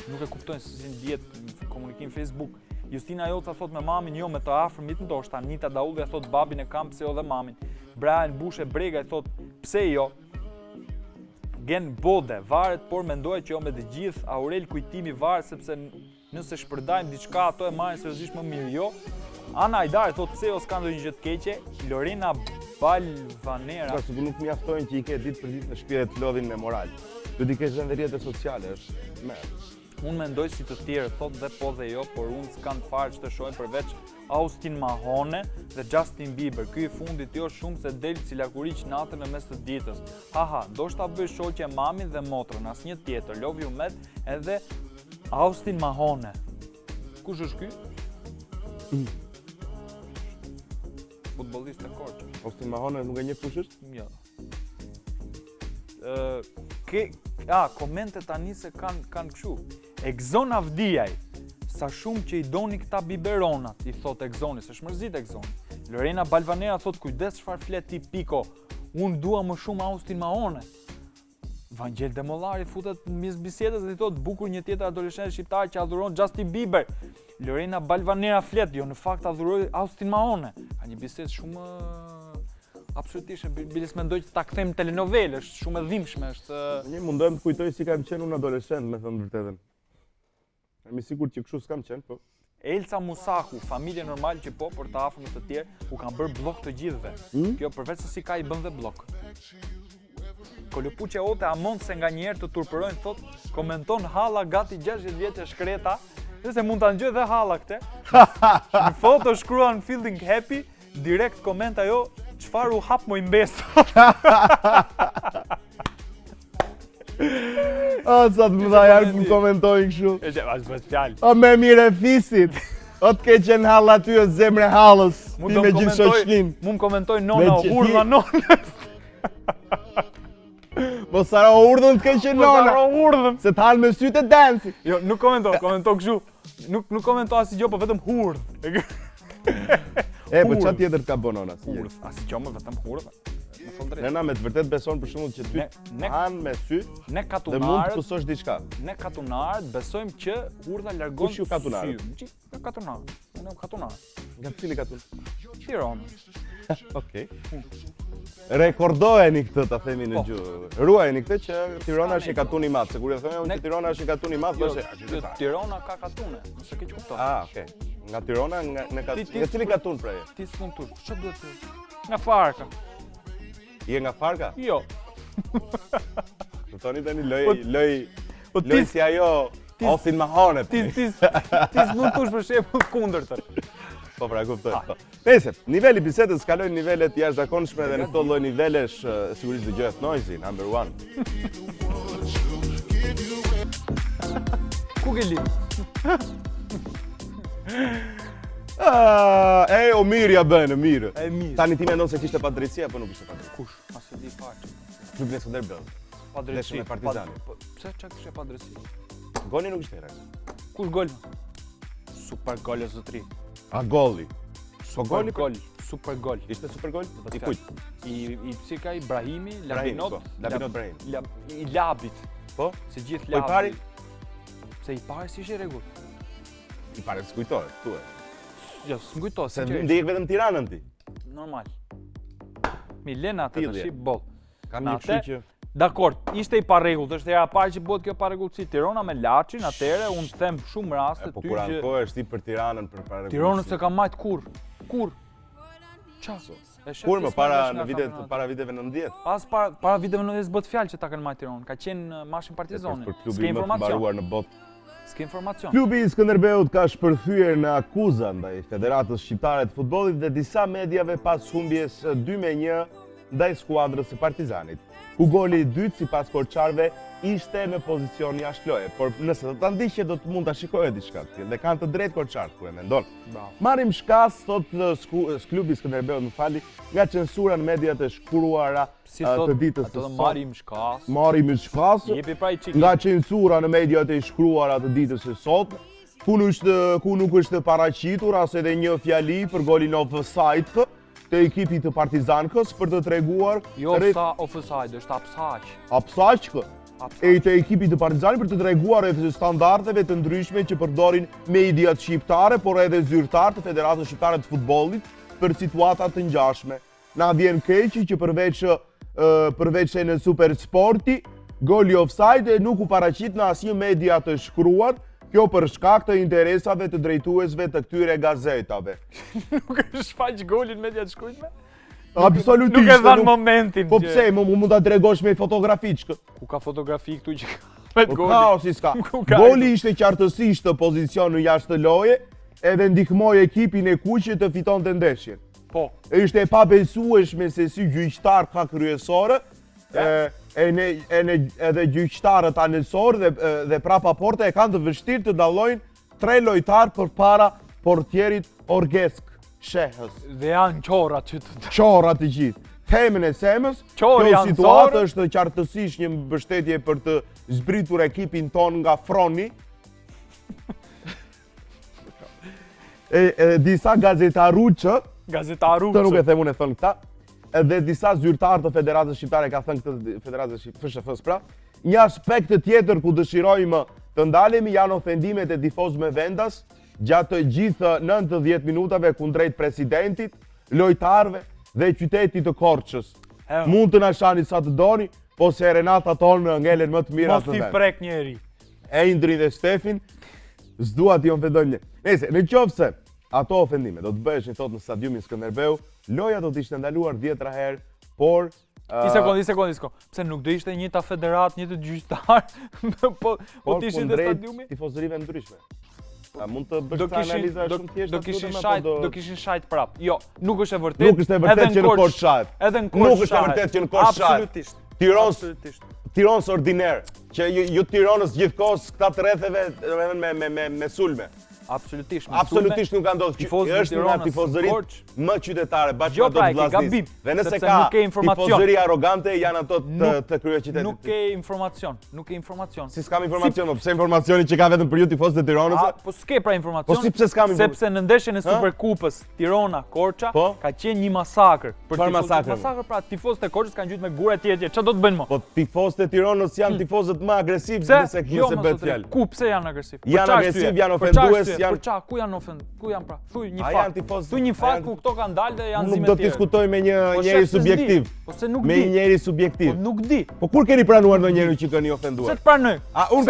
Speaker 2: Nuk e kuptojnë se si ndihet komunikim Facebook. Justina Joca thot me mamin jo me të afërmit ndoshta. Anita Daulli thot babin e kam pse jo dhe mamin. Brian Bushe Brega thot pse jo. Gen Bode, varet, por mendoj që jo me të gjithë, Aurel Kujtimi varet, sepse nëse shpërdajmë diçka, ato e marrin seriozisht më mirë jo. Ana Ajdar thot pse s'ka ndonjë gjë të keqe. Lorena Balvanera.
Speaker 3: Pra, nuk mjaftojnë që i ke ditë për ditë në shtëpi dhe të lodhin me moral. Do t'i kesh edhe rrjetet sociale, është merr.
Speaker 2: Unë mendoj si të tjerë, thot dhe po dhe jo, por unë s'kan fare që të shohin përveç Austin Mahone dhe Justin Bieber. Ky i fundit jo shumë se del si lakuriq natën në mes të ditës. Haha, ndoshta bëj shoqe mamin dhe motrën, asnjë tjetër. Love you Met edhe Austin Mahone. Kush është ky? Futbollist e Korçë.
Speaker 3: Austin Mahone nuk e njeh kush është?
Speaker 2: Jo. Komente tani se kanë kështu. Egzon Avdiaj, sa shumë që i doni këta biberonat, i thot Egzoni, se shmërzit Egzoni. Lorena Balvanera thot kujdes çfarë flet ti piko, unë dua më shumë Austin Mahone. Vangjel Demollari futet mes bisedës dhe i thot bukur një tjetër adoleshent shqiptar që adhuron Justin Bieber. Lorena Balvanera flet, jo në fakt adhuroj Austin Mahone. Ka një bisedë shumë absolutisht, biles mendoj që ta kthejmë telenovele, është shumë e dhimbshme, është.
Speaker 3: Një mundohem të kujtoj si kam qenë unë adoleshent, me thënë vërtetën. Jam i sigurt që kështu s'kam qenë, po.
Speaker 2: Elsa Musaku, familje normal që po, për të afërmit të tjerë, u kanë bërë blok të gjithëve. Kjo përveç se si ka i bën dhe blok. Kolopuqe ote amon se nga njerë të turpërojnë, thot, komenton Halla gati 60 vjeç e shkreta, dhe se mund ta ngjoj dhe Halla këte. Në foto shkruan feeling happy, direkt koment ajo, çfarë u hap moj mbest.
Speaker 3: Sa të mëdha jarë më komentojnë kështu.
Speaker 2: As bëhet fjalë.
Speaker 3: O me mire fisit. O të ke qenë halla ty o zemre hallës. Ti me gjithë shoqnin.
Speaker 2: Mu më komentoj nona o hurdha nonës.
Speaker 3: Mos haro urdhën të ke qenë nona.
Speaker 2: Mos haro urdhën.
Speaker 3: Se të halë me sytë e dansi.
Speaker 2: Jo, nuk komento kështu. Nuk komento asgjë, po vetëm hurdhë.
Speaker 3: Po çfarë tjetër ka bën nona?
Speaker 2: Hurdhë, asgjë, më vetëm hurdhë.
Speaker 3: Nena me të vërtet beson për shembull që ty han me sy
Speaker 2: ne
Speaker 3: dhe mund të kusosh diçka.
Speaker 2: Ne katunarët besojmë që hurdha largon
Speaker 3: sy. Kush ju katunarët?
Speaker 2: Gjithë katunarët. Unë katunar.
Speaker 3: Nga cili katun?
Speaker 2: Tiranë.
Speaker 3: Okej. Rekordojeni këtë, ta themi në gjuhë. Ruajeni këtë që Tirana është e katun i madh. Se kur e thonë që Tirana është e katun i madh, thoshë
Speaker 2: Tirana ka katune, nëse ke kupton.
Speaker 3: Okej. Nga Tirana, nga cili katun pra je?
Speaker 2: Ti s'mund tush. Ç'o duhet ty? Nga Farka.
Speaker 3: Je nga Farka?
Speaker 2: Jo.
Speaker 3: Të thoni tani loj si ajo Austin Mahone.
Speaker 2: Ti s'mund tush për shembull kundërtën.
Speaker 3: Po pra kuptoj. Nëse niveli i bisedës kaloi në nivele të jashtëzakonshme dhe në këto lloj nivelesh sigurisht dëgjohet Noisy number 1.
Speaker 2: Ku ke lind?
Speaker 3: O mirë ja bën, mirë.
Speaker 2: E mirë.
Speaker 3: Tani ti mendon se kishte pa drejtësi apo nuk kishte pa drejtësi?
Speaker 2: Kush? As e di fare.
Speaker 3: Klubin e Skënderbeu.
Speaker 2: Pa drejtësi
Speaker 3: me Partizani.
Speaker 2: Pse çka kishte pa drejtësi?
Speaker 3: Goli nuk ishte rreth.
Speaker 2: Kush gol? Super gol e zotri.
Speaker 3: A golli?
Speaker 2: Po gol, super gol.
Speaker 3: Ishte super gol? I kujt?
Speaker 2: I si ka Ibrahimi, Labinot
Speaker 3: Brahim.
Speaker 2: I Labit.
Speaker 3: Po?
Speaker 2: Se gjithë
Speaker 3: Labi. Po i pari?
Speaker 2: Se i pari si ishte rregull.
Speaker 3: I pari s'kujtohet, thuaj.
Speaker 2: Jo, s'mkujtohet.
Speaker 3: Se ndjek vetëm Tiranën ti.
Speaker 2: Normal. Milena të tash boll.
Speaker 3: Kam një kështu që
Speaker 2: Dakor, ishte i parregullt, është hera e parë që bëhet kjo parregullsi. Tirana me Laçin, atëherë unë them shumë raste ty që
Speaker 3: kur ankohesh ti për Tiranën për parregullsi.
Speaker 2: Tiranën se ka marrë kur? Çaso?
Speaker 3: Kur më para viteve 90?
Speaker 2: As para viteve 90 s'bët fjalë që ta kanë marrë Tiranën. Ka qenë Mashin Partizani.
Speaker 3: S'ke informacion. Në botë.
Speaker 2: S'ke informacion.
Speaker 3: Klubi i Skënderbeut ka shpërthyer në akuza ndaj Federatës Shqiptare të Futbollit dhe disa mediave pas humbjes 2-1 ndaj skuadrës së Partizanit, ku goli i dytë sipas korçarëve ishte në pozicion jashtëloje, por nëse do ta ndiqje do të mund ta shikojë diçka këtu dhe kanë të drejtë korçarët kur e mendon. Marrim shkas sot klubi i Skënderbeut, më fali, nga censura në mediat e shkruara të ditës së sotme. Marrim shkas.
Speaker 2: Jepi pra i çik.
Speaker 3: Nga censura në mediat e shkruara të ditës së sotme, ku nuk është paraqitur as edhe një fjali për golin offside të ekipit të Partizankës për të treguar
Speaker 2: jo sa offside, është apsaq.
Speaker 3: Apsaq? E të ekipit të Partizanit për të treguar rreth standardeve të ndryshme që përdorin mediat shqiptare, por edhe zyrtar të Federatës Shqiptare të Futbollit për situata të ngjashme. Na vjen keq që përveç se në Super Sporti, goli offside nuk u paraqit në asnjë media të shkruar, Kjo për shkak të interesave të drejtuesve të këtyre gazetave.
Speaker 2: Nuk e shfaq golin me të shkujtme?
Speaker 3: Absolutisht.
Speaker 2: Nuk e dhanë momentin.
Speaker 3: Po pse, mund ta tregosh me fotografi çka?
Speaker 2: Ku ka fotografi këtu që me
Speaker 3: Po
Speaker 2: golin?
Speaker 3: kaosi s'ka. Goli ishte qartësisht të pozicion në jashtë loje, edhe ndihmoi ekipin e kuqit të fitonte ndeshjen.
Speaker 2: Po.
Speaker 3: Ishte e pabesueshme se si gjyqtar ka kryesore, edhe gjyqtarët anësorë dhe prapa porte e kanë të vështirë të dallojnë 3 lojtarë përpara portierit Orgesk Shehës.
Speaker 2: Dhe janë qorat që të...
Speaker 3: Qorat të gjithë. Themën e semës, kjo situatë është qartësisht një mbështetje për të zbritur ekipin ton nga froni. Disa gazetaruqë, të nuk e them unë e thënë këta, edhe disa zyrtarë të Federatës Shqiptare ka thënë këtë Federatës FSHF-s pra, një aspekt tjetër ku dëshirojmë të ndalemi janë ofendimet e tifozëve vendas gjatë të gjithë 90 minutave kundrejt presidentit, lojtarëve dhe qytetit të Korçës. Mund të na shani sa të doni, po se Renata tonë ngelen më të mira të vend.
Speaker 2: Mos t'i prek njeri.
Speaker 3: Endri dhe Stefin, s'dua t'i ofendojmë. Nëse, në qoftë se ato ofendime do të bëheshin thot në stadiumin Skënderbeu, loja do të ishte ndaluar 10 herë, por
Speaker 2: I sekond. Pse nuk do ishte një ta federat, një të gjyqtar, po të ishin të stadiumi?
Speaker 3: Tifozërive ndryshme. Mund të bësh analiza shumë thjeshtë.
Speaker 2: Do kishin shajt prap. Jo, nuk është e vërtet.
Speaker 3: Nuk është e vërtet që në Korçë shajt.
Speaker 2: Edhe në Korçë.
Speaker 3: Nuk është e vërtet që në Korçë shajt.
Speaker 2: Absolutisht.
Speaker 3: Tiranës ordiner, që ju Tiranës gjithkohës këta të rretheve me sulme.
Speaker 2: Absolutisht
Speaker 3: nuk ka ndodhur. Është nga tifozërit më qytetare bashkë me ato të vllaznisë. Dhe nëse ka tifozëri arrogante janë ato të kryeqytetit.
Speaker 2: Nuk ke informacion.
Speaker 3: Si s'kam informacion, po pse informacioni që ka vetëm për ju tifozët e Tiranës?
Speaker 2: Po s'ke pra informacion.
Speaker 3: Po si pse s'kam informacion?
Speaker 2: Sepse në ndeshjen e Superkupës Tirana-Korça ka qenë një masakër.
Speaker 3: Çfarë masakër?
Speaker 2: Masakër pra tifozët e Korçës kanë gjuajtur me gura tjetër. Çfarë do të bëjnë më?
Speaker 3: Po tifozët e Tiranës janë tifozët më agresivë nëse bëhet fjalë.
Speaker 2: Ku pse janë agresiv?
Speaker 3: Janë agresiv, janë ofendues.
Speaker 2: Për qa, ku janë ofend? Ku janë pra? Thuj një fakt. Thuj një fakt ku këto kanë dalë dhe janë zime
Speaker 3: tjerë. Nuk do të diskutoj me një njeri subjektiv.
Speaker 2: Po se nuk di.
Speaker 3: Me një njeri subjektiv.
Speaker 2: Po nuk di.
Speaker 3: Po kur keni pranuar ndonjëherë që keni ofenduar?
Speaker 2: Se të pranoj.
Speaker 3: Unë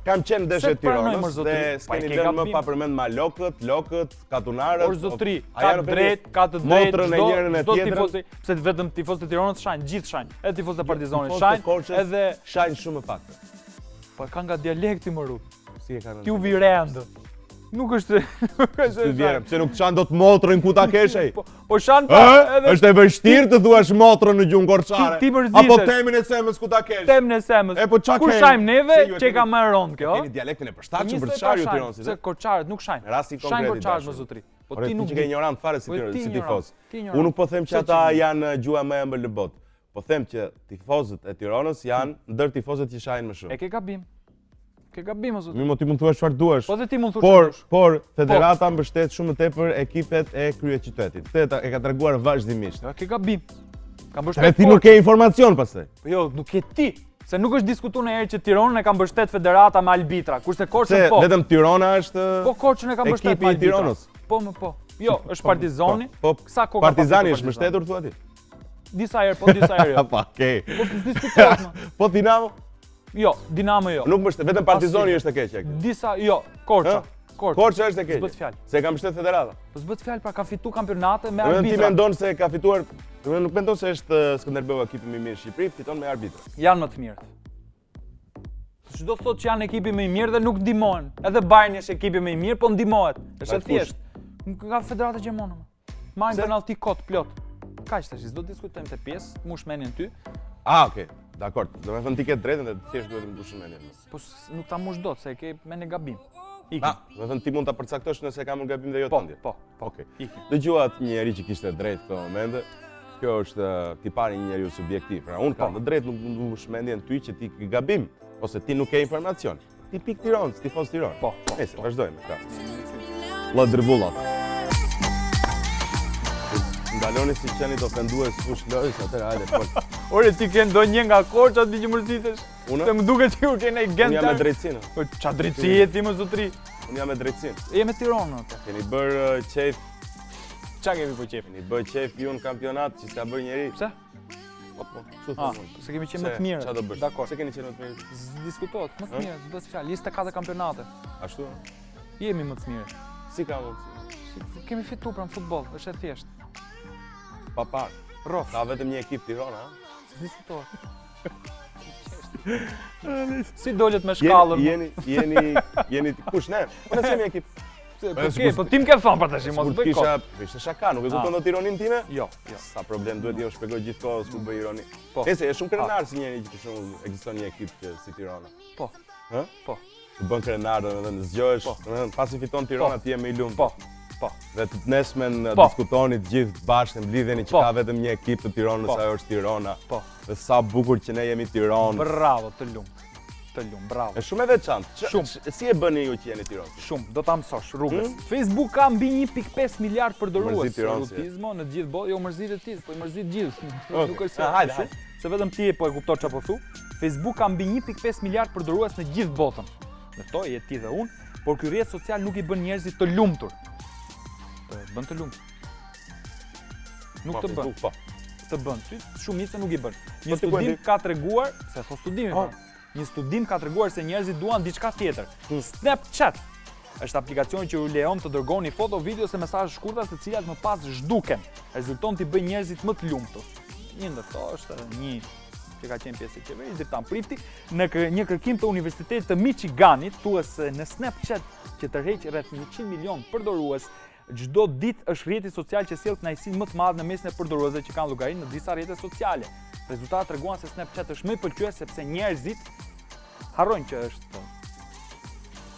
Speaker 3: kam qenë ndeshje Tiranës dhe s'keni lënë më pa përmend ma lokët, katunarët.
Speaker 2: Por zotri, ka të drejtë,
Speaker 3: motrën e njërin e tjetrën.
Speaker 2: Pse vetëm tifozët e Tiranës shajnë, gjithë shajnë. Edhe tifozët e Partizanit shajnë, edhe
Speaker 3: shajnë shumë më pak.
Speaker 2: Po kanë nga dialekti më rrug.
Speaker 3: Si e kanë?
Speaker 2: Ti u virend. Nuk është
Speaker 3: pse nuk çan dot motrën ku ta kesh ai?
Speaker 2: Po shan pa
Speaker 3: edhe është e vështirë të thuash motrën në gjuhën korçare. Apo temën e semës ku ta kesh?
Speaker 2: Temën e semës.
Speaker 3: Po çka
Speaker 2: ku shajm neve që ka më rond kjo?
Speaker 3: Keni dialektin e përshtatshëm për të shajur Tiranës.
Speaker 2: Se korçarët nuk shajnë.
Speaker 3: Rasti konkret.
Speaker 2: Shajnë korçarët më zotri. Po ti nuk
Speaker 3: je ignorant fare si tifoz. Unë nuk po them që ata janë gjuha më e ëmbël në botë. Po them që tifozët e Tiranës janë ndër tifozët që shajnë më shumë.
Speaker 2: E ke gabim. Ke gabim o zotri.
Speaker 3: Mirë, ti mund të thuash çfarë duash.
Speaker 2: Po dhe ti mund të thuash.
Speaker 3: Por federata mbështet shumë më tepër ekipet e kryeqytetit. Këtë e ka treguar vazhdimisht.
Speaker 2: Ja, ke gabim. Ka mbështetur.
Speaker 3: Ti nuk ke informacion pastaj.
Speaker 2: Po jo, nuk ke ti. Se nuk është diskutuar ndonjëherë që Tiranën e ka mbështet federata me arbitra, kurse Korçën po.
Speaker 3: Se vetëm Tirana është.
Speaker 2: Po Korçën e ka mbështetur
Speaker 3: ekipi i Tiranës.
Speaker 2: Po. Jo, është Partizani.
Speaker 3: Po,
Speaker 2: sa kohë
Speaker 3: Partizani është mbështetur thua ti?
Speaker 2: Disa herë, po disa herë jo.
Speaker 3: Po, okay.
Speaker 2: Po diskutohet më.
Speaker 3: Po Dinamo?
Speaker 2: Jo, Dinamo jo.
Speaker 3: Nuk mbështet, vetëm Partizani është e keq.
Speaker 2: Disa, jo, Korça.
Speaker 3: Korça është e keq.
Speaker 2: S'bët fjalë.
Speaker 3: Se ka mbështet federata.
Speaker 2: Po s'bët fjalë, pra ka fituar kampionate me arbitra.
Speaker 3: Ti mendon se ka fituar, nuk mendon se është Skënderbeu ekipi më i mirë në Shqipëri, fiton me arbitra.
Speaker 2: Janë më të mirë. Çdo thotë që janë ekipi më i mirë dhe nuk ndihmohen. Edhe Bayern është ekipi më i mirë, po ndihmohet. Është thjesht. Nga federata gjermane. Marrin penallti kot plot. Kaq tash, s'do të diskutojmë te pjesë, mush mendjen ty.
Speaker 3: Okay. Dakor, do të thënë ti ke drejtën dhe thjesht duhet të mbush mendjen.
Speaker 2: Po nuk ta mush dot se e ke mendje gabim.
Speaker 3: Ikim. Do të thënë ti mund ta përcaktosh nëse kam gabim dhe jo tëndje.
Speaker 2: Po.
Speaker 3: Okej. Ikim. Dëgjuat një njerëz që kishte drejt këto momente. Kjo është tipari një njeriu subjektiv. Pra unë kam të drejtë nuk mund të mbush mendjen ty që ti ke gabim ose ti nuk ke informacion. Tipik Tiranës, tifoz Tiranë.
Speaker 2: Po.
Speaker 3: Nëse vazhdojmë. Vlla drbullat. Ndaloni si qeni të ofendues fush lojës, atëherë hajde fol.
Speaker 2: Ore ti ke ndonjë nga Korça ti që mërzitesh?
Speaker 3: Unë?
Speaker 2: Se më duket që u ke një gent.
Speaker 3: Unë jam me drejtsinë.
Speaker 2: Po ça drejtësi je ti më zotri?
Speaker 3: Unë jam me drejtsinë.
Speaker 2: Je me Tiranë atë.
Speaker 3: Keni bërë qef.
Speaker 2: Ç'a kemi po qef?
Speaker 3: Keni bërë qef ju në kampionat që s'ka bërë njeri.
Speaker 2: Pse?
Speaker 3: Po, çu
Speaker 2: Ah,
Speaker 3: thon.
Speaker 2: se kemi qenë më të mirë.
Speaker 3: Çfarë do bësh?
Speaker 2: Dakor.
Speaker 3: Se keni qenë më të mirë.
Speaker 2: Diskutohet, më të mirë, do të fjalë, 24 kampionate.
Speaker 3: Ashtu?
Speaker 2: Jemi më të mirë.
Speaker 3: Si ka vëllë?
Speaker 2: Kemi fituar pra në futboll, është e thjeshtë.
Speaker 3: Pa parë.
Speaker 2: Rrofsh.
Speaker 3: Ka vetëm një ekip Tirana, ha?
Speaker 2: Diskutohet. Si dolet me shkallën?
Speaker 3: Jeni kush ne? Po ne kemi ekip.
Speaker 2: Po tim ke thënë për tash, mos bëj
Speaker 3: kisha, ishte shaka, nuk e kupton dot ironinë time?
Speaker 2: Jo.
Speaker 3: Sa problem duhet jo shpjegoj gjithkohës ku bëj ironi.
Speaker 2: Po.
Speaker 3: Nëse është shumë krenar si njëri që për shembull ekziston një ekip që si Tirana.
Speaker 2: Po.
Speaker 3: Hë?
Speaker 2: Po.
Speaker 3: Të bën krenar, domethënë zgjohesh, domethënë pasi fiton Tirana ti je më i lumtur.
Speaker 2: Po. Po.
Speaker 3: Dhe të nesmen diskutoni të gjithë bashkë, mblidheni që ka vetëm një ekip të Tiranës, ajo është Tirana.
Speaker 2: Po.
Speaker 3: Dhe sa bukur që ne jemi Tiranë.
Speaker 2: Bravo, të lumt. Të lumt, bravo.
Speaker 3: Është shumë e veçantë.
Speaker 2: Shumë.
Speaker 3: Si e bëni ju që jeni Tiranë?
Speaker 2: Shumë, do ta mësosh rrugës. Facebook ka mbi 1.5 miliard përdorus
Speaker 3: Mërzit Tiranës,
Speaker 2: rutizmo në gjithë botë, jo mërzit e ti, po i mërzit gjithë. Nuk është se
Speaker 3: hajde.
Speaker 2: Se vetëm ti po e kupton çfarë po thu. Facebook ka mbi 1.5 miliard përdorues në gjithë botën. Në to je ti dhe unë, por ky rrjet social nuk i bën njerëzit të lumtur. Të bën të lumtur. Nuk të bën.
Speaker 3: Po.
Speaker 2: Të bën. Shumica nuk i bën. Një studim ka treguar, se thon studimi pra. Një studim ka treguar se njerëzit duan diçka tjetër. Snapchat është aplikacioni që ju lejon të dërgoni foto, video ose mesazhe shkurtra të cilat më pas zhduken. Rezulton t'i bëjë njerëzit më të lumtur. Një ndër to është një që ka qenë pjesë e qeverisë, Dritan Prifti, në një kërkim të Universitetit të Michiganit, thuhet se në Snapchat që tërheq rreth 100 milion përdorues, çdo ditë është rrjeti social që sjell kënaqësinë më të madhe në mesin e përdoruesve që kanë llogarinë në disa rrjete sociale. Rezultatet treguan se Snapchat është më i pëlqyer sepse njerëzit harrojnë që është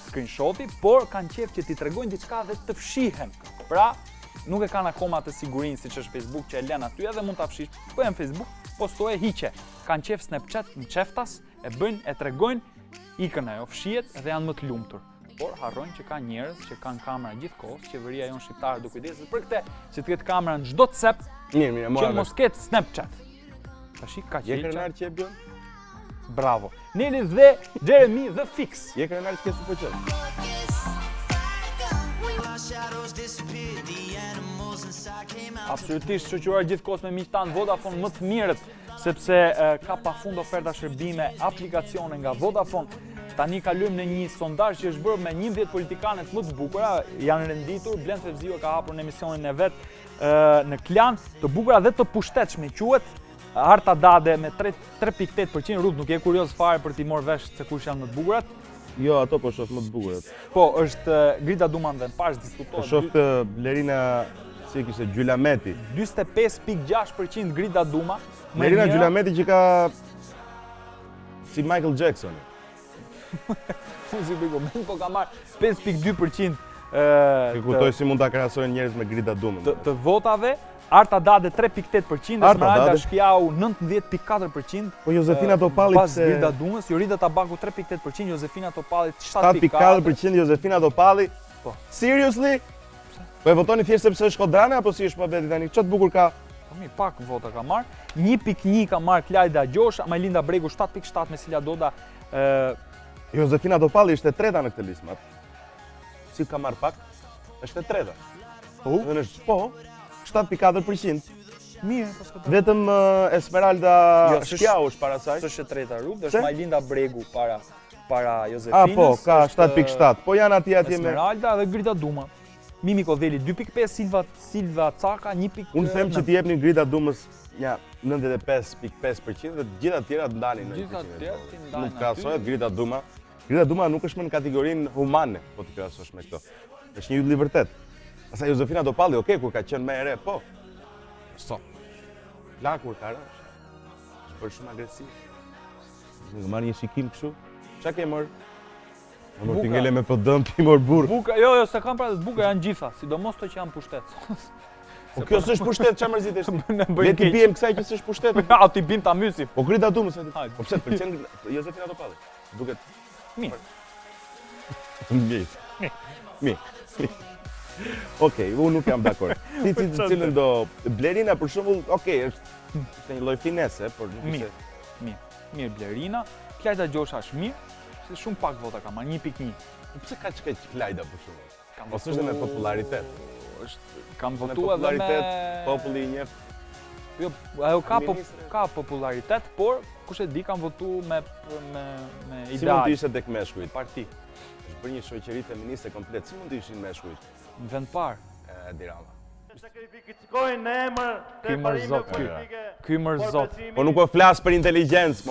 Speaker 2: screenshoti, por kanë qejf që t'i tregojnë diçka dhe të fshihen. Pra, nuk e kanë akoma atë sigurinë siç është Facebook që e lën aty edhe mund ta fshish. Po në Facebook postoje hiqe. Kanë qejf Snapchat në qeftas, e bëjnë, e tregojnë, ikën ajo, fshihet dhe janë më të lumtur. Por harrojnë që ka njerëz që kanë kamera gjithkohës, qeveria jonë shqiptare do kujdeset për këtë, që të ketë kamera në çdo cep,
Speaker 3: Mirë,
Speaker 2: që mos ketë Snapchat. Tashi ka
Speaker 3: Je krenar që e bën?
Speaker 2: Bravo. Neli dhe Jeremy The Fix.
Speaker 3: Je krenar që ke super qëllë?
Speaker 2: Absolutisht shoqëruar gjithkohës me miqtan Vodafone më të mirët, sepse ka pafund oferta shërbime, aplikacione nga Vodafone. Tani kalojmë në një sondazh që është bërë me 11 politikanet më të bukura, janë renditur, Blend Fevziu ka hapur në emisionin e vet në Klan, të bukura dhe të pushtetshme, quhet Arta Dade me 3.8%, Rut nuk je kurioz fare për t'i marrë vesh se kush janë më të bukurat?
Speaker 3: Jo, ato po shoh më të bukurat.
Speaker 2: Po, është Grida Duman dhe në pas diskutohet.
Speaker 3: Po shoh të Blerina, si kishte Gjylameti.
Speaker 2: 45.6% Grida Duma.
Speaker 3: Blerina Gjylameti që ka si Michael Jackson.
Speaker 2: Fuzi bëjko, po ka marrë 5.2%
Speaker 3: Që kuptoj si mund ta krahasojnë njerëz me Grida Dumën.
Speaker 2: Të votave, Arta Dade 3.8%, Esmeralda Shkjau 19.4%.
Speaker 3: Po Josefina Topalli
Speaker 2: pas Grida Dumës, Jorida Tabaku 3.8%, Josefina Topalli
Speaker 3: 7.4%, Josefina Topalli.
Speaker 2: Po.
Speaker 3: Seriously? Po e votoni thjesht sepse është Kodrane apo si është pobedi tani? Ç'të bukur ka?
Speaker 2: Po mirë, pak vota ka marrë. 1.1 ka marrë Klajda Gjosha, Majlinda Bregu 7.7, Mesilja Doda.
Speaker 3: Josefina Topalli është e treta në këtë listë. Si ka marrë pak? Është e treta. Po, 7.4%.
Speaker 2: Mirë, pas këtë.
Speaker 3: Vetëm Esmeralda Shkjau është para saj.
Speaker 2: S'është e treta rrugë, është Majlinda Bregu para Josefinës.
Speaker 3: Po, ka 7.7. Po janë atje me
Speaker 2: Esmeralda dhe Grida Duma. Mimi Kodheli 2.5, Silva Caka 1.9.
Speaker 3: Unë them që t'i jepni Grida Dumës ja 95.5% dhe të gjitha tjera të ndanin 9%. Nuk krahasohet Grida Duma. Grida Duma nuk është më në kategorinë humane, po të krahasosh me këto. Është një i vërtet. Pastaj Josefina Topalli, okay, kur ka qenë më e re, po. Sot. Lakur ka rënë. Është bërë shumë agresiv. Nuk marr një shikim kështu. Çka ke marr? Mund të ngele me PD-n ti mor burr.
Speaker 2: Buka, jo, se kam pra të buka janë gjitha, sidomos to që janë pushtet.
Speaker 3: Po kjo s'është pushtet, çfarë mërzitesh ti? Le të bijem kësaj që s'është pushtet.
Speaker 2: Ja, ti bim ta mysim.
Speaker 3: Po Grida Dumës. Po pse të pëlqen Josefina Topalli? Duket
Speaker 2: mirë.
Speaker 3: Mirë. Okej, unë nuk jam dakord. Ti të cilën do Blerina për shembull, okej, është një lloj finese, por nuk është.
Speaker 2: Mirë Blerina, Klajda Gjosha është mirë, se shumë pak vota ka marrë, 1.1.
Speaker 3: Pse ka çka Klajda për shembull? Ose është me popularitet.
Speaker 2: Kam votuar edhe me
Speaker 3: populli i njeh.
Speaker 2: Jo, ajo ka popularitet, por kush e di kanë votu me
Speaker 3: Si mund të
Speaker 2: ideal.
Speaker 3: ishte tek meshkujt?
Speaker 2: Parti,
Speaker 3: Është bërë një shoqëri feministe komplet. Si mund të ishin meshkujt?
Speaker 2: në vend parë.
Speaker 3: Edi Rama.
Speaker 4: Sakrifikojnë në emër të
Speaker 2: Ky mër
Speaker 4: parimeve
Speaker 2: zot,
Speaker 4: politike.
Speaker 2: Ky mër zot.
Speaker 3: Po nuk po flas për inteligjencë,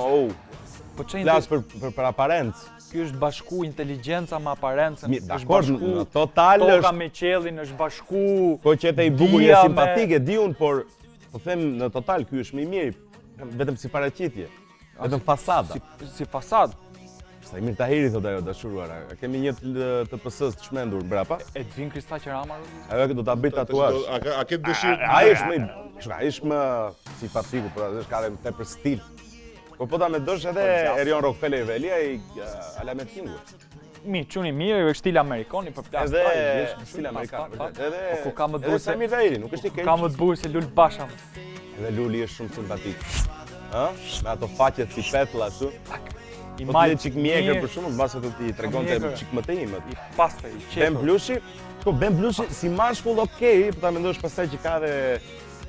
Speaker 2: Po çe
Speaker 3: flas për aparencë.
Speaker 2: ky është bashku inteligjenca me aparencën, është
Speaker 3: Dakor, në
Speaker 2: bashku
Speaker 3: total
Speaker 2: toka
Speaker 3: është
Speaker 2: me qellin, është bashku.
Speaker 3: ko që e bukur
Speaker 2: dia
Speaker 3: e
Speaker 2: me-
Speaker 3: simpatike, di unë, por po them në total ky është më i miri, vetëm si paraqitje. Vetëm fasada.
Speaker 2: Si fasad.
Speaker 3: Sa i mirë Tahiri thotë ajo dashuruara. Kemi një të PS-s të shmendur brapa.
Speaker 2: E të vinë Kristaq Rama.
Speaker 3: Ajo do ta bëj tatuazh.
Speaker 5: A ke dëshirë?
Speaker 3: Ai është më simpatiku, por ai është ka edhe tepër stil. Po ta me dosh edhe Erion Rockefeller Veli ai Alamet Kingu.
Speaker 2: Çuni mirë, është stil amerikan, për plas.
Speaker 3: Edhe stil amerikan, vërtet. Edhe
Speaker 2: ku ka më
Speaker 3: edhe
Speaker 2: duhet se
Speaker 3: Samir Tahiri, nuk është i keq.
Speaker 2: ka më të bukur se Lul Basha.
Speaker 3: Edhe Luli është shumë simpatik. Ë? Me ato faqet si petlla ashtu.
Speaker 2: I
Speaker 3: Po
Speaker 2: maj
Speaker 3: të çik mjekër për shkakun, mbase do t'i tregonte
Speaker 2: mjekër.
Speaker 3: çik më të imët.
Speaker 2: I pastër, i
Speaker 3: Ben
Speaker 2: qetur.
Speaker 3: Blushi, Ben Blushi si mashkull okej, po ta mendosh pastaj që ka dhe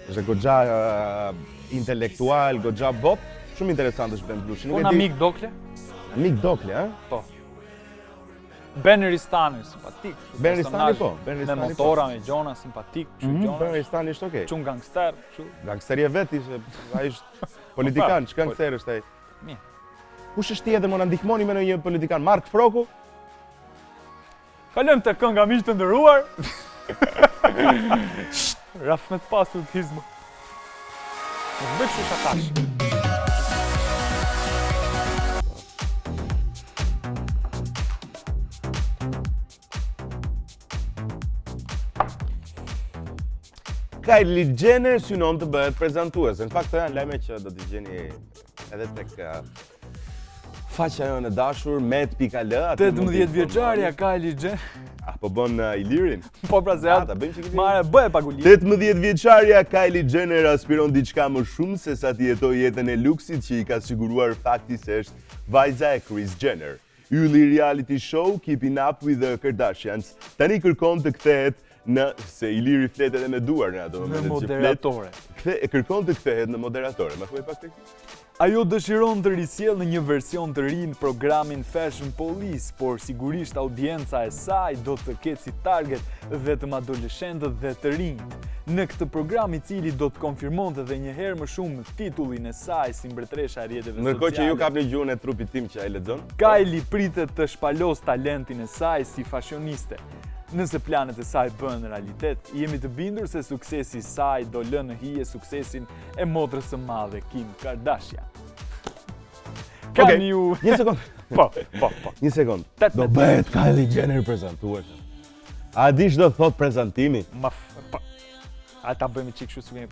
Speaker 3: është goxha intelektual, goxha bot, shumë interesant është Ben Blushi.
Speaker 2: Unë amik Dokle,
Speaker 3: Amik Dokle, ha?
Speaker 2: po. Ben Ristani, simpatik.
Speaker 3: Ben Ristani,
Speaker 2: personazh
Speaker 3: po, Ben
Speaker 2: Me
Speaker 3: Ristani, po.
Speaker 2: motora, me gjona, simpatik, kështu
Speaker 3: Ben
Speaker 2: gjona.
Speaker 3: Ristani është okej.
Speaker 2: Çun gangster, kështu.
Speaker 3: Gangsteri e vet ishte, ai është politikan,
Speaker 2: Po,
Speaker 3: ç'gangster është ai?
Speaker 2: Mirë.
Speaker 3: Kush është tjetër më na ndihmoni me një politikan? Mark Froku?
Speaker 2: Kalojmë te kënga miq të nderuar. Raf me të pasur të hizmë. Nuk bëj kështu shatash.
Speaker 3: Kylie Jenner synon të bëhet prezantuese. Në fakt, këto janë lajme që do t'i gjeni edhe tek faqja jonë e dashur met.al.
Speaker 2: 18 vjeçaria Kylie Jenner.
Speaker 3: Po bën Ilirin.
Speaker 2: Po pra se
Speaker 3: Ta bëjmë çik.
Speaker 2: Mare, bëhe pagulit.
Speaker 3: 18 vjeçaria Kylie Jenner aspiron diçka më shumë se sa të jetojë jetën e luksit që i ka siguruar fakti se është vajza e Kris Jenner. Ylli i reality show Keeping Up with the Kardashians tani kërkon të kthehet në se Iliri flet edhe me duar në ato
Speaker 2: Në
Speaker 3: momente që flet.
Speaker 2: moderatore.
Speaker 3: Kërkon të kthehet në moderatore. Ma thuaj pak tek.
Speaker 2: Ajo dëshiron të risjell në një version të ri në programin Fashion Police, por sigurisht audienca e saj do të ketë si target vetëm adoleshentët dhe të rinjt. Në këtë program i cili do të konfirmonte edhe një herë më shumë titullin e saj si mbretëresha e rrjeteve sociale.
Speaker 3: Ndërkohë që ju kapni gjuhën e trupit tim që ai lexon.
Speaker 2: Kylie pritet të shpalos talentin e saj si fashioniste. Nëse planet e saj bëhen realitet, jemi të bindur se suksesi i saj do lënë në hije suksesin e motrës së madhe Kim Kardashian. Kam
Speaker 3: Okej,
Speaker 2: ju...
Speaker 3: Një sekond.
Speaker 2: Po.
Speaker 3: Një sekond.
Speaker 2: Tet
Speaker 3: Do
Speaker 2: me
Speaker 3: bëhet Kylie Jenner prezantuese. A di ç'do thot prezantimi?
Speaker 2: A ta bëjmë çik kështu si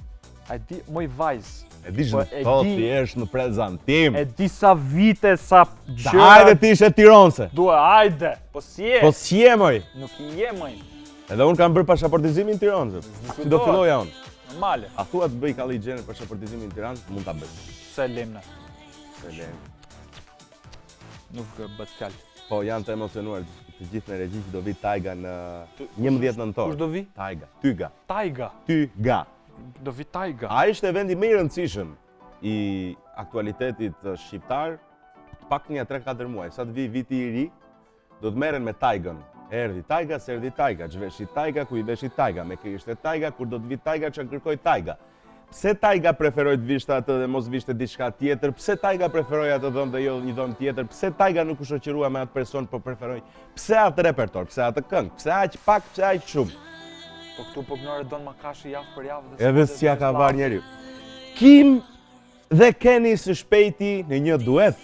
Speaker 2: a di moj vajz.
Speaker 3: E di
Speaker 2: Po,
Speaker 3: ç'do
Speaker 2: e
Speaker 3: thot
Speaker 2: di-
Speaker 3: ti është në prezantim.
Speaker 2: E di sa vite, sa gjëra.
Speaker 3: Hajde ti ishe tironse.
Speaker 2: Dua, hajde. Po si je?
Speaker 3: Po s'je moj.
Speaker 2: Nuk i je mëj.
Speaker 3: Edhe unë kam bërë pasaportizimin në Tiranë. Si do filloja unë?
Speaker 2: Normale.
Speaker 3: A thua të bëj Kylie Jenner pasaportizimin në Tiranë? Mund ta bëj.
Speaker 2: Se lemna.
Speaker 3: Se le.
Speaker 2: Nuk bët fjalë.
Speaker 3: Po janë të emocionuar të gjithë në regji që do vi Taiga në 11 nëntor.
Speaker 2: Kush do vi?
Speaker 3: Taiga. Tyga.
Speaker 2: Taiga.
Speaker 3: Tyga.
Speaker 2: Do vi Taiga.
Speaker 3: A ishte vendi më i rëndësishëm i aktualitetit shqiptar, pak një 3-4 muaj. Sa të vi viti i ri, do të merren me Taigën. Erdhi Taiga, s'erdhi Taiga, ç'veshi Taiga, ku i veshi Taiga, me kë ishte Taiga, kur do të vi Taiga, ç'a kërkoi Taiga. Pse Taiga preferoi të vishte atë dhe mos vishte diçka tjetër? Pse Taiga preferoi atë dhomë dhe jo një dhomë tjetër? Pse Taiga nuk u shoqërua me atë person, po preferoi? Pse atë repertor? Pse atë këngë? Pse aq pak, pse aq shumë?
Speaker 2: Po këtu po gnore don makashi javë për javë.
Speaker 3: Edhe s'ja ka varë njeriu. Kim dhe Kenny së shpejti në një duet.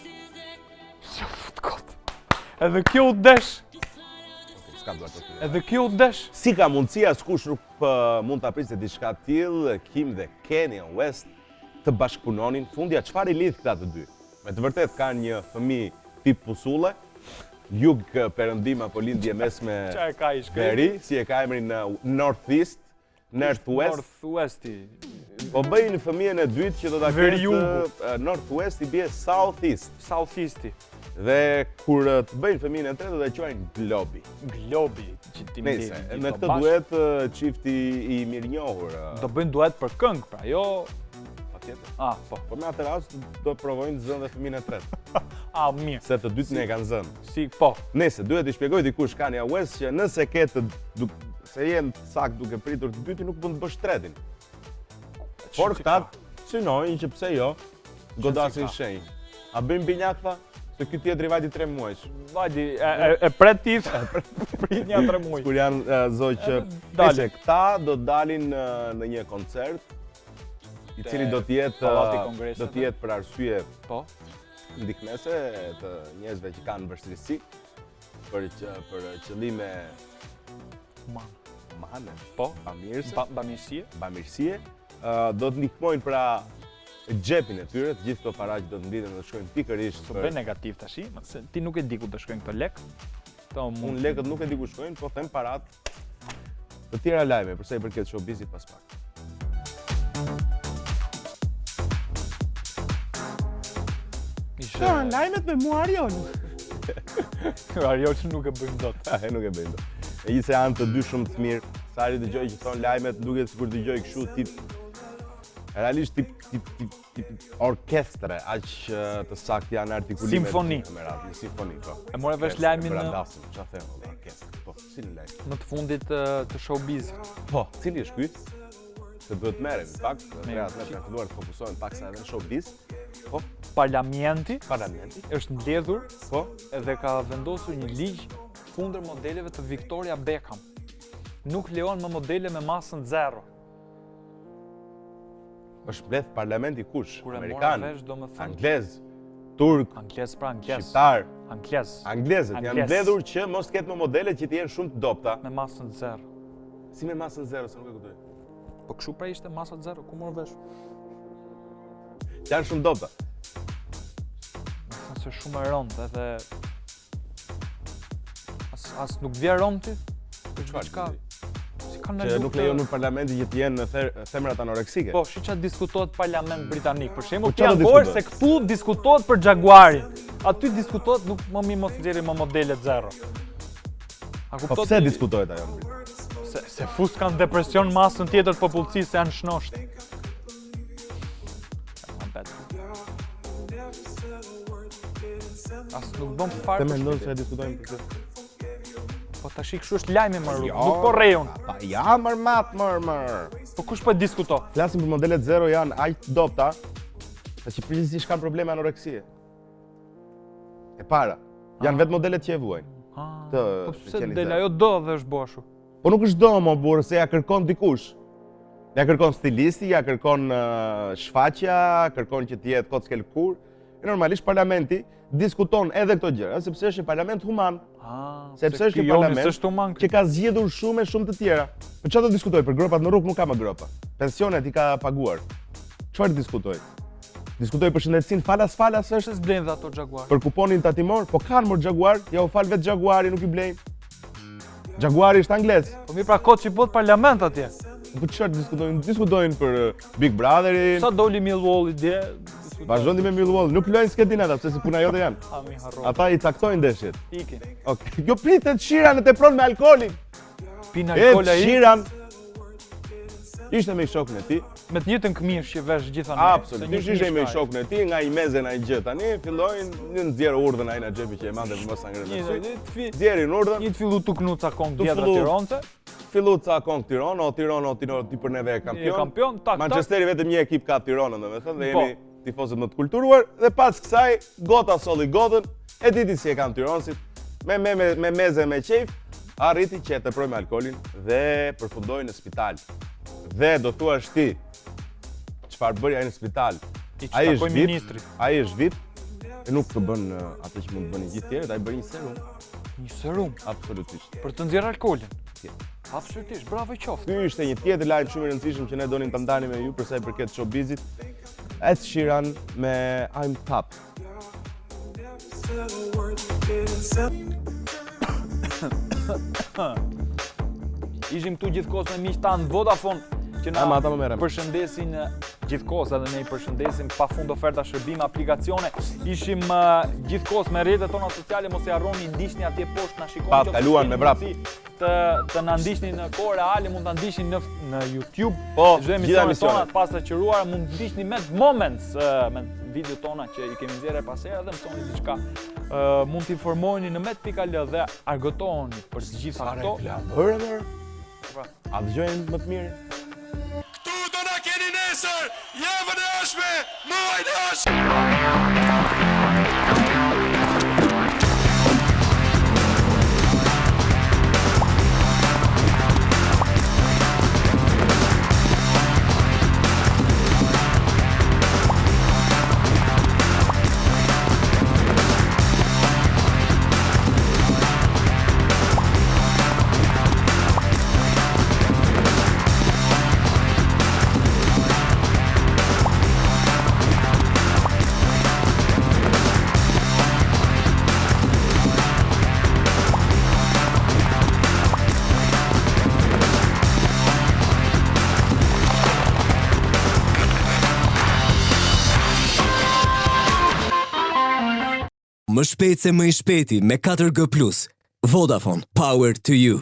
Speaker 2: Si u fut kot. Edhe kjo u desh.
Speaker 3: S'ka duet të
Speaker 2: Edhe kjo u desh.
Speaker 3: Si ka mundësia, s'kush nuk mund të aprisë diçka tillë, Kim dhe Kanye West të bashkëpunonin. Fundja, çfarë i lidh këta të dy? Me të vërtet kanë një fëmijë tip pusulle, jug perëndim apo lindje mesme
Speaker 2: Çfarë ka i shkret?
Speaker 3: veri, si e ka emrin Northeast, Northwest.
Speaker 2: Northwesti.
Speaker 3: Po bëjnë fëmijën e dytë që do ta
Speaker 2: Veri
Speaker 3: ketë
Speaker 2: jugu.
Speaker 3: Northwest i bie Southeast.
Speaker 2: Southeasti.
Speaker 3: Dhe kur të bëjnë fëmijën e tretë do ta quajnë Globi.
Speaker 2: Globi. Që ti më
Speaker 3: Nëse,
Speaker 2: di,
Speaker 3: në
Speaker 2: po
Speaker 3: këtë
Speaker 2: bashkë.
Speaker 3: duet çifti i mirënjohur.
Speaker 2: Do bëjnë duet për këngë, pra jo
Speaker 3: tjetër.
Speaker 2: Po.
Speaker 3: Po me atë rast do provojnë të zënë dhe fëmijën e tretë.
Speaker 2: Mirë.
Speaker 3: Se të dytë ne kanë zënë.
Speaker 2: Si, po.
Speaker 3: Nëse duhet i shpjegoj dikush Kanye West që nëse ke se jenë sakt duke pritur të dyti nuk mund të bësh tretin. Por këta synojnë që pse jo, godasin shenjë. A bëjmë binjak tha? Se ky tjetri vajti 3 muajsh.
Speaker 2: Vajti, e pretit, prit një 3 muaj.
Speaker 3: Kur janë zoq pse këta do dalin në një koncert i cili do të jetë për arsye ndihmëse të njerëzve që kanë vështirësi për qëllime humane, bamirësie, do të ndihmojnë pra xhepin e tyre, të gjithë këto para që do të mblidhen dhe shkojnë pikërisht
Speaker 2: për negativ tash, se ti nuk e di ku do shkojnë këto lek.
Speaker 3: Unë lekët nuk e di ku shkojnë, po them parat të tjera lajme përsa i përket showbizit pas pak.
Speaker 2: Janë lajmet me mua Ariolu. Ariolu nuk e bëjmë dot.
Speaker 3: Nuk e bëjmë dot. Megjithëse janë të dy shumë të mirë. Sari dëgjoj që thon lajmet, duket sikur dëgjoj kështu tip realisht tip orkestre, aq të saktë janë artikulimet.
Speaker 2: Simfoni.
Speaker 3: Simfoni, po.
Speaker 2: E morë vesh lajmin
Speaker 3: çfarë them, orkestër. Po, cili lajm?
Speaker 2: Më të fundit të showbizit.
Speaker 3: Po, cili është ky? Se duhet merrem, në fakt, ne kanë filluar të fokusohen paksa edhe në showbiz. Po,
Speaker 2: Parlamenti
Speaker 3: është
Speaker 2: mbledhur,
Speaker 3: po,
Speaker 2: edhe ka vendosur një ligj kundër modeleve të Victoria Beckham. Nuk lejon më modele me masën 0.
Speaker 3: Është mbledh parlamenti kush?
Speaker 2: Kur e
Speaker 3: Amerikan,
Speaker 2: mora vesh, domethënë
Speaker 3: anglez, turk,
Speaker 2: anglez,
Speaker 3: shqiptar,
Speaker 2: anglezët
Speaker 3: janë mbledhur që mos ketë më modele që të jenë shumë të dobta.
Speaker 2: Me masën 0.
Speaker 3: Si me masën 0, se nuk e kuptoj.
Speaker 2: Po kështu pra ishte masa 0, ku morë vesh?
Speaker 3: Janë shumë dobta.
Speaker 2: Nëse shumë e rëndë, edhe as nuk vje rëndë ti?
Speaker 3: Çfarë?
Speaker 2: Si kanë
Speaker 3: që nuk lejon në parlamenti që të jenë në themrat anoreksike.
Speaker 2: Po, shi çfarë diskutohet parlament britanik, për shembull,
Speaker 3: çfarë
Speaker 2: janë borë se këtu diskutohet për Jaguarin. Aty diskutohet nuk më mi mos nxjerrim më modelet 0. A kupton?
Speaker 3: Po pse diskutohet ajo?
Speaker 2: Se fust kanë depresion masën tjetër të popullsisë, janë shnosht. As nuk bëm fare.
Speaker 3: Të mendon se diskutojmë për këtë?
Speaker 2: Po tash kështu është lajmi më rrugë, nuk po rrejon.
Speaker 3: Pa ja mër.
Speaker 2: Po kush po diskuto?
Speaker 3: Flasim për modelet 0 janë aq të dobta, që përgjithsisht kanë probleme anoreksie. E para, janë vetë modelet që e vuajnë.
Speaker 2: Po pse del ajo do dhe është boshu?
Speaker 3: Po nuk është do më burë, se ja kërkon dikush. Ja kërkon stilisti, ja kërkon shfaqja, kërkon që t'jetë kocke lëkur. E normalisht parlamenti diskuton edhe këto gjëra, sepse është një parlament human. Sepse është një parlament që ka zgjedhur shumë të tjera. Për çfarë do diskutoj? Për gropat në rrugë nuk ka më gropa. Pensionet i ka paguar. Çfarë diskutoj? Diskutoj për shëndetësinë falas është.
Speaker 2: S'blejnë dhe ato Jaguar.
Speaker 3: Për kuponin tatimor, po kanë mor Jaguar, ja u fal vetë Jaguari, nuk i blejnë. Jaguari është anglez.
Speaker 2: Po mi pra kot që bot parlament atje.
Speaker 3: Po çfarë diskutojnë? Diskutojnë për Big Brotherin.
Speaker 2: Sa doli Millwalli dje?
Speaker 3: Vazhdoni me Millwall, nuk luajnë sketin ata, sepse puna jote janë.
Speaker 2: Mi harroj.
Speaker 3: Ata i caktojnë ndeshjet.
Speaker 2: Ikin.
Speaker 3: Okej. Jo pritet Shiran e tepron me alkolin.
Speaker 2: Pin alkool ai.
Speaker 3: Shiran ishte me shokun e tij.
Speaker 2: Me të njëjtën këmishë që vesh gjithanë.
Speaker 3: Absolutisht ishte me shokun e tij, nga i meze na i gjë. Tani fillojnë një nxjerr urdhën ai na xhepi që e mande mos sa ngrënë. Nxjerrin urdhën.
Speaker 2: Një të fillu tu knuca kong dietra Tironse.
Speaker 3: Fillu ca kong Tiranë, Tiranë ti për neve kampion. Manchesteri vetëm një ekip ka Tiranën, domethënë, dhe jemi tifozët më të kulturuar, dhe pas kësaj gota solli gotën, e diti si e kanë Tironësit, me meze me qejf, arriti që e teproi me alkolin dhe përfundoi në spital. Dhe do thuash ti, çfarë bëri ai në spital? Ai është VIP, e nuk të bën atë që mund të bëni gjithë tjerët, ai bëri një serum.
Speaker 2: Një serum?
Speaker 3: Absolutisht.
Speaker 2: Për të nxjerrë alkolin? Absolutisht, bravo i qoftë.
Speaker 3: Ky ishte një tjetër lajm shumë i rëndësishëm që ne donim ta ndanim me ju për sa i përket showbizit. Ed Sheeran me I'm Top.
Speaker 2: Ishim këtu gjithkohës me miq tanë Vodafone që na përshëndesin gjithkohës edhe ne I përshëndesim pafund oferta shërbime, aplikacione. Ishim gjithkohës me rrjetet tona sociale, mos I harroni ndiqni atje poshtë, na shikoni.
Speaker 3: Pa, kaluan me vrap.
Speaker 2: Të na ndiqni në kohë reale, mund ta ndiqni në YouTube.
Speaker 3: Po,
Speaker 2: çdo emisionet tona të pasta qëruara, mund të ndiqni me moments me video tona që I kemi nxjerrë pas herë dhe mësoni diçka. Mund të informoheni në met.al dhe argëtoheni për të gjitha ato.
Speaker 3: A dëgjojnë më të mirë?
Speaker 5: Këtu do na keni nesër, javën e ardhshme, muajin e ardhshëm.
Speaker 1: Më shpejt se më I shpejti me 4G+. Vodafone, power to you.